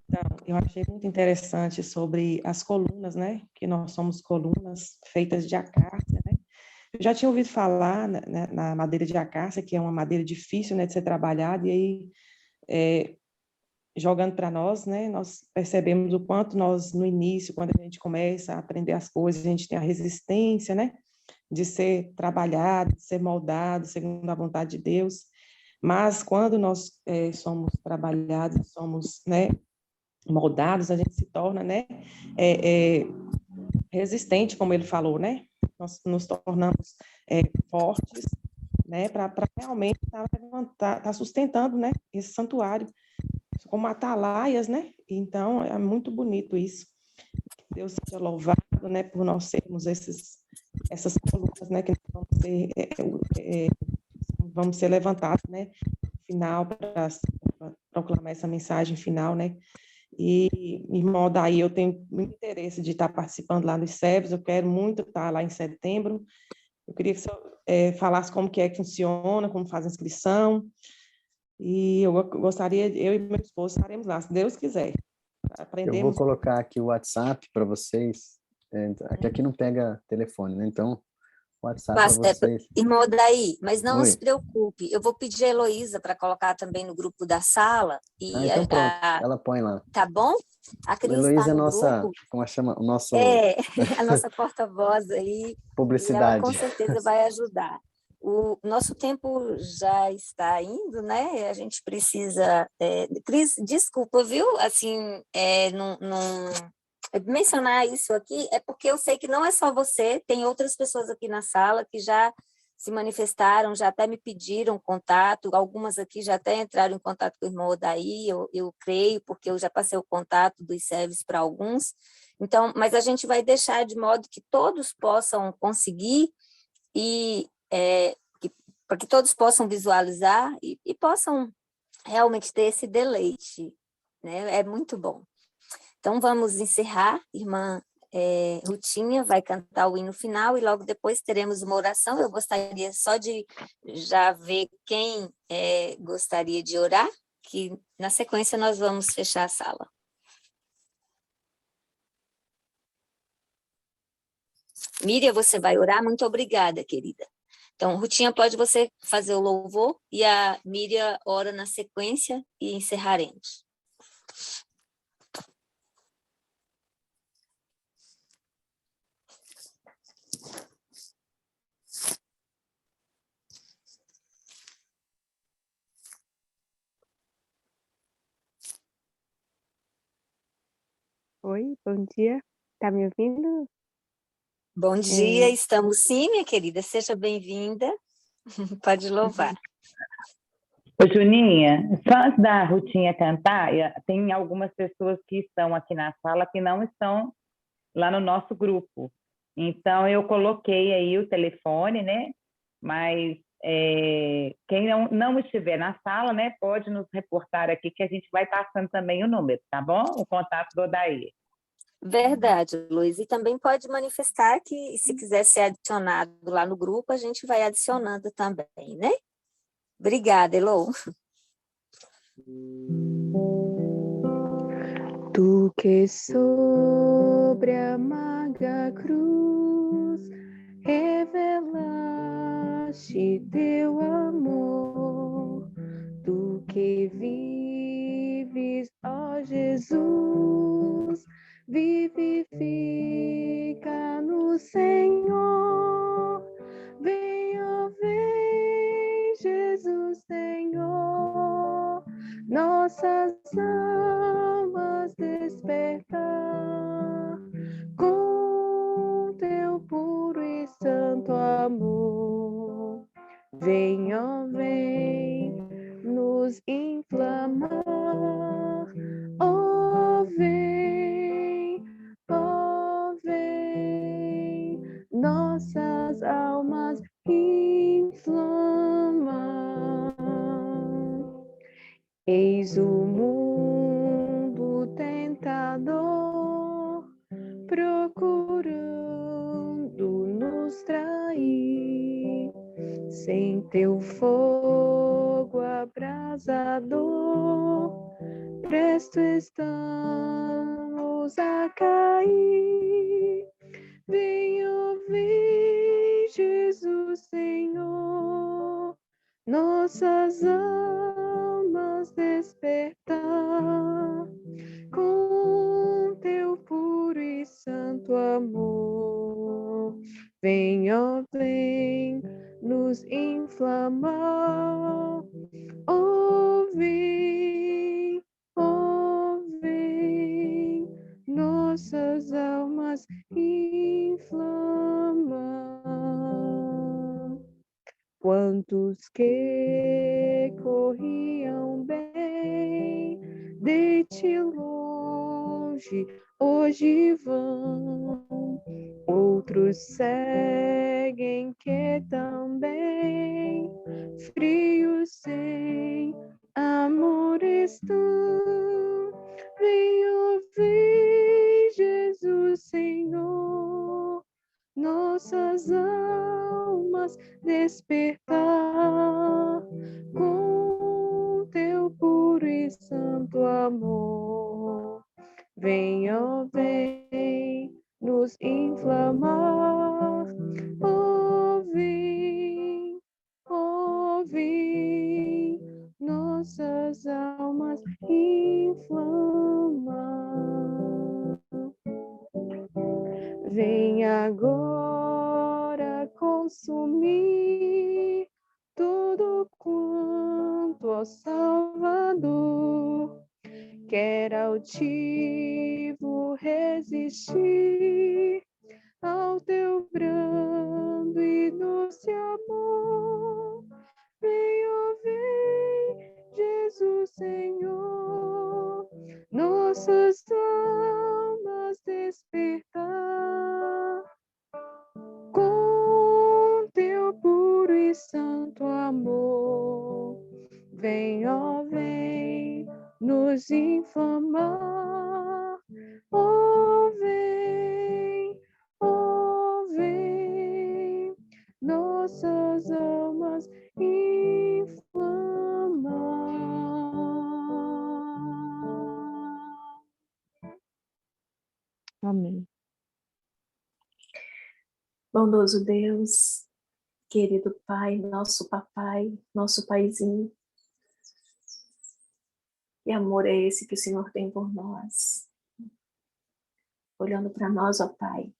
[SPEAKER 7] Então, eu achei muito interessante sobre as colunas, né? Que nós somos colunas feitas de acácia, né? Eu já tinha ouvido falar na madeira de acácia, que é uma madeira difícil, né, de ser trabalhada, e aí, jogando para nós, né, nós percebemos o quanto nós, no início, quando a gente começa a aprender as coisas, a gente tem a resistência, né, de ser trabalhado, de ser moldado segundo a vontade de Deus, mas quando nós somos trabalhados, somos, né, moldados, a gente se torna, né, resistente, como ele falou, né? Nós nos tornamos fortes, né, para realmente estar sustentando, né, esse santuário, como atalaias, né? Então, é muito bonito isso. Deus seja louvado, né, por nós sermos essas colunas, né, que vamos ser levantados, né, no final, para proclamar essa mensagem final, né? E, irmão, daí eu tenho muito interesse de estar participando lá no ICEVES, eu quero muito estar lá em setembro. Eu queria que o senhor falasse como que funciona, como faz a inscrição, e eu gostaria, eu e meu esposo estaremos lá, se Deus quiser.
[SPEAKER 3] Eu vou
[SPEAKER 7] aprendemos.
[SPEAKER 3] colocar aqui o WhatsApp para vocês. Aqui não pega telefone, né? Então, WhatsApp para vocês.
[SPEAKER 2] Irmão Daí, mas não se
[SPEAKER 3] Oi.
[SPEAKER 2] preocupe, eu vou pedir a Heloísa para colocar também no grupo da sala. E
[SPEAKER 3] Então pronto, ela põe lá.
[SPEAKER 2] tá bom? A
[SPEAKER 3] A
[SPEAKER 2] Cris
[SPEAKER 3] Heloísa
[SPEAKER 2] está
[SPEAKER 3] é
[SPEAKER 2] no
[SPEAKER 3] nossa,
[SPEAKER 2] grupo.
[SPEAKER 3] como chama? O nosso
[SPEAKER 2] A nossa porta-voz aí. E ela
[SPEAKER 3] publicidade.
[SPEAKER 2] com certeza vai ajudar. O nosso tempo já está indo, né? A gente precisa... Cris, desculpa, viu? Assim, mencionar isso aqui é porque eu sei que não é só você, tem outras pessoas aqui na sala que já se manifestaram, já até me pediram contato, algumas aqui já até entraram em contato com o irmão Odaí, eu creio, porque eu já passei o contato dos servos para alguns. Então, mas a gente vai deixar de modo que todos possam conseguir e para que todos possam visualizar e possam realmente ter esse deleite, né? É muito bom. Então, vamos encerrar. Irmã Rutinha vai cantar o hino final e logo depois teremos uma oração. Eu gostaria só de já ver quem gostaria de orar, que na sequência nós vamos fechar a sala. Miriam, você vai orar? Muito obrigada, querida. Então, Rutinha, pode você fazer o louvor e a Miriam ora na sequência e encerraremos.
[SPEAKER 1] Oi, bom dia. Tá me ouvindo?
[SPEAKER 2] Bom dia, estamos sim, minha querida. Seja bem-vinda. Pode louvar.
[SPEAKER 8] Ô, Juninha, só antes da Rutinha cantar, tem algumas pessoas que estão aqui na sala que não estão lá no nosso grupo. Então, eu coloquei aí o telefone, né? Mas quem não estiver na sala, né, pode nos reportar aqui que a gente vai passando também o número, tá bom? O contato do Odair.
[SPEAKER 2] Verdade, Luiz. E também pode manifestar que, se quiser ser adicionado lá no grupo, a gente vai adicionando também, né? Obrigada, Elô.
[SPEAKER 6] Tu que sobre a amarga cruz revelaste teu amor, tu que vives, ó Jesus, vivifica no Senhor. Venha, vem, Jesus Senhor, nossas almas despertar com teu puro e santo amor. Venha, vem nos inflamar, oh vem, nossas almas inflamar. Eis o mundo tentador procurando nos trair, sem teu fogo abrasador, presto estamos a cair. Venha, vem, Jesus Senhor, nossas almas despertar com teu puro e santo amor. Venha, vem nos inflamar, oh vem, nossas almas inflamar. Quantos que corriam bem de ti longe, hoje vão, outros seguem que também frios sem amor estão. Venha, vem, Jesus Senhor, nossas almas despertar com teu puro e santo amor. inflama. Vem agora consumir tudo quanto, ó Salvador, quer altivo resistir ao teu brando e doce amor. Vem, ó vem, Jesus Senhor, nossas almas despertar com teu puro e santo amor. Vem, ó vem, nos inflamar. Ó vem, nossas almas inflamar. Amém.
[SPEAKER 9] Bondoso Deus, querido Pai, nosso papai, nosso paizinho, que amor é esse que o Senhor tem por nós? Olhando para nós, ó Pai,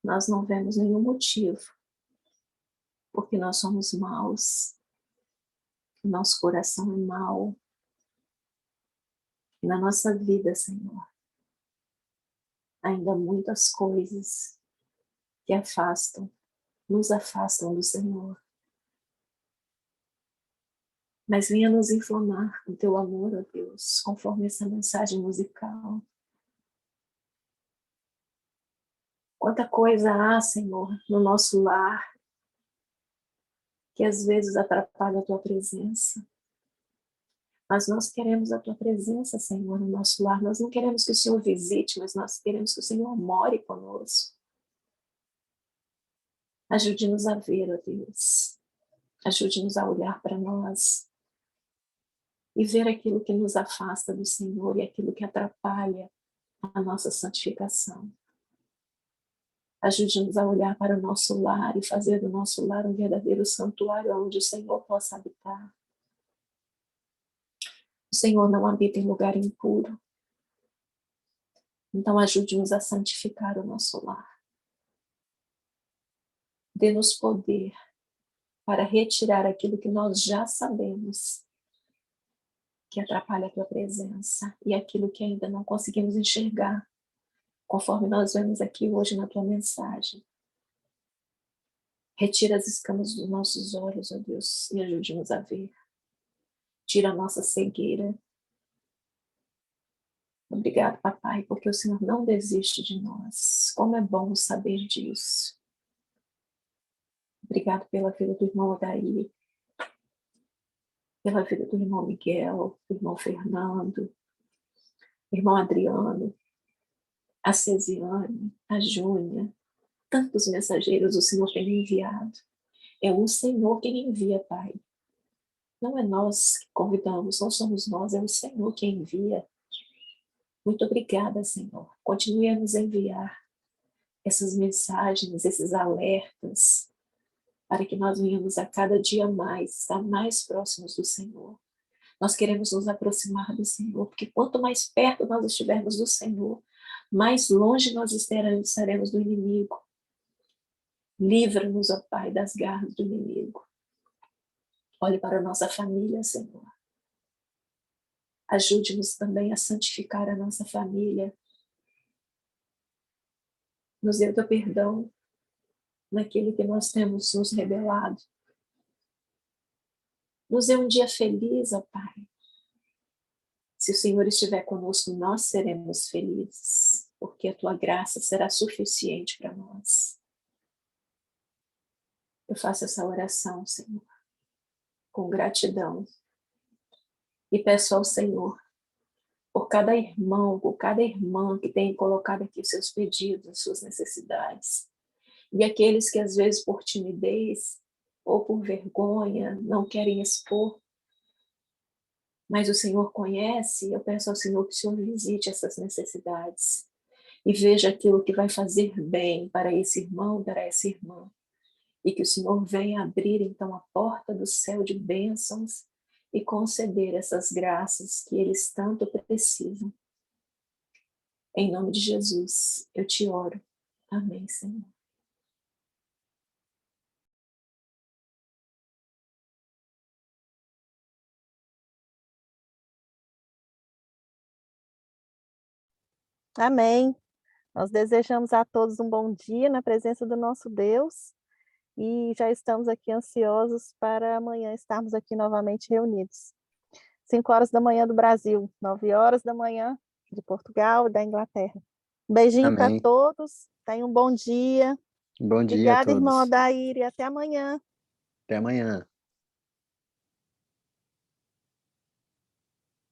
[SPEAKER 9] nós não vemos nenhum motivo, porque nós somos maus, nosso coração é mau, e na nossa vida, Senhor, ainda há muitas coisas que nos afastam do Senhor. Mas venha nos inflamar com teu amor, ó Deus, conforme essa mensagem musical. Quanta coisa há, Senhor, no nosso lar, que às vezes atrapalha a tua presença. Mas nós queremos a tua presença, Senhor, no nosso lar. Nós não queremos que o Senhor visite, mas nós queremos que o Senhor more conosco. Ajude-nos a ver, ó Deus. Ajude-nos a olhar para nós e ver aquilo que nos afasta do Senhor e aquilo que atrapalha a nossa santificação. Ajude-nos a olhar para o nosso lar e fazer do nosso lar um verdadeiro santuário onde o Senhor possa habitar. O Senhor não habita em lugar impuro. Então ajude-nos a santificar o nosso lar. Dê-nos poder para retirar aquilo que nós já sabemos que atrapalha a tua presença e aquilo que ainda não conseguimos enxergar, conforme nós vemos aqui hoje na tua mensagem. Retira as escamas dos nossos olhos, ó Deus, e ajude-nos a ver. Tira a nossa cegueira. Obrigado, papai, porque o Senhor não desiste de nós. Como é bom saber disso. Obrigado pela vida do irmão Odair, pela vida do irmão Miguel, do irmão Fernando, do irmão Adriano, a Cesiane, a Júnia, tantos mensageiros o Senhor tem enviado. É o Senhor quem envia, Pai. Não é nós que convidamos, não somos nós, é o Senhor quem envia. Muito obrigada, Senhor. Continue a nos enviar essas mensagens, esses alertas, para que nós venhamos a cada dia mais, estar mais próximos do Senhor. Nós queremos nos aproximar do Senhor, porque quanto mais perto nós estivermos do Senhor, mais longe nós estaremos do inimigo. Livra-nos, ó Pai, das garras do inimigo. Olhe para a nossa família, Senhor. Ajude-nos também a santificar a nossa família. Nos dê o teu perdão naquilo que nós temos nos rebelado. Nos dê um dia feliz, ó Pai. Se o Senhor estiver conosco, nós seremos felizes, porque a tua graça será suficiente para nós. Eu faço essa oração, Senhor, com gratidão. E peço ao Senhor, por cada irmão, por cada irmã que tem colocado aqui os seus pedidos, as suas necessidades. E aqueles que às vezes por timidez ou por vergonha não querem expor, mas o Senhor conhece, eu peço ao Senhor que o Senhor visite essas necessidades e veja aquilo que vai fazer bem para esse irmão, para essa irmã. E que o Senhor venha abrir então a porta do céu de bênçãos e conceder essas graças que eles tanto precisam. Em nome de Jesus, eu te oro. Amém, Senhor.
[SPEAKER 4] Amém. Nós desejamos a todos um bom dia na presença do nosso Deus e já estamos aqui ansiosos para amanhã estarmos aqui novamente reunidos. 5 horas da manhã do Brasil, 9 horas da manhã de Portugal e da Inglaterra. Um beijinho para
[SPEAKER 3] Amém.
[SPEAKER 4] todos, tenham um bom dia.
[SPEAKER 3] Bom dia a
[SPEAKER 4] Obrigada, irmão
[SPEAKER 3] todos.
[SPEAKER 4] Odair, e até amanhã.
[SPEAKER 3] Até amanhã.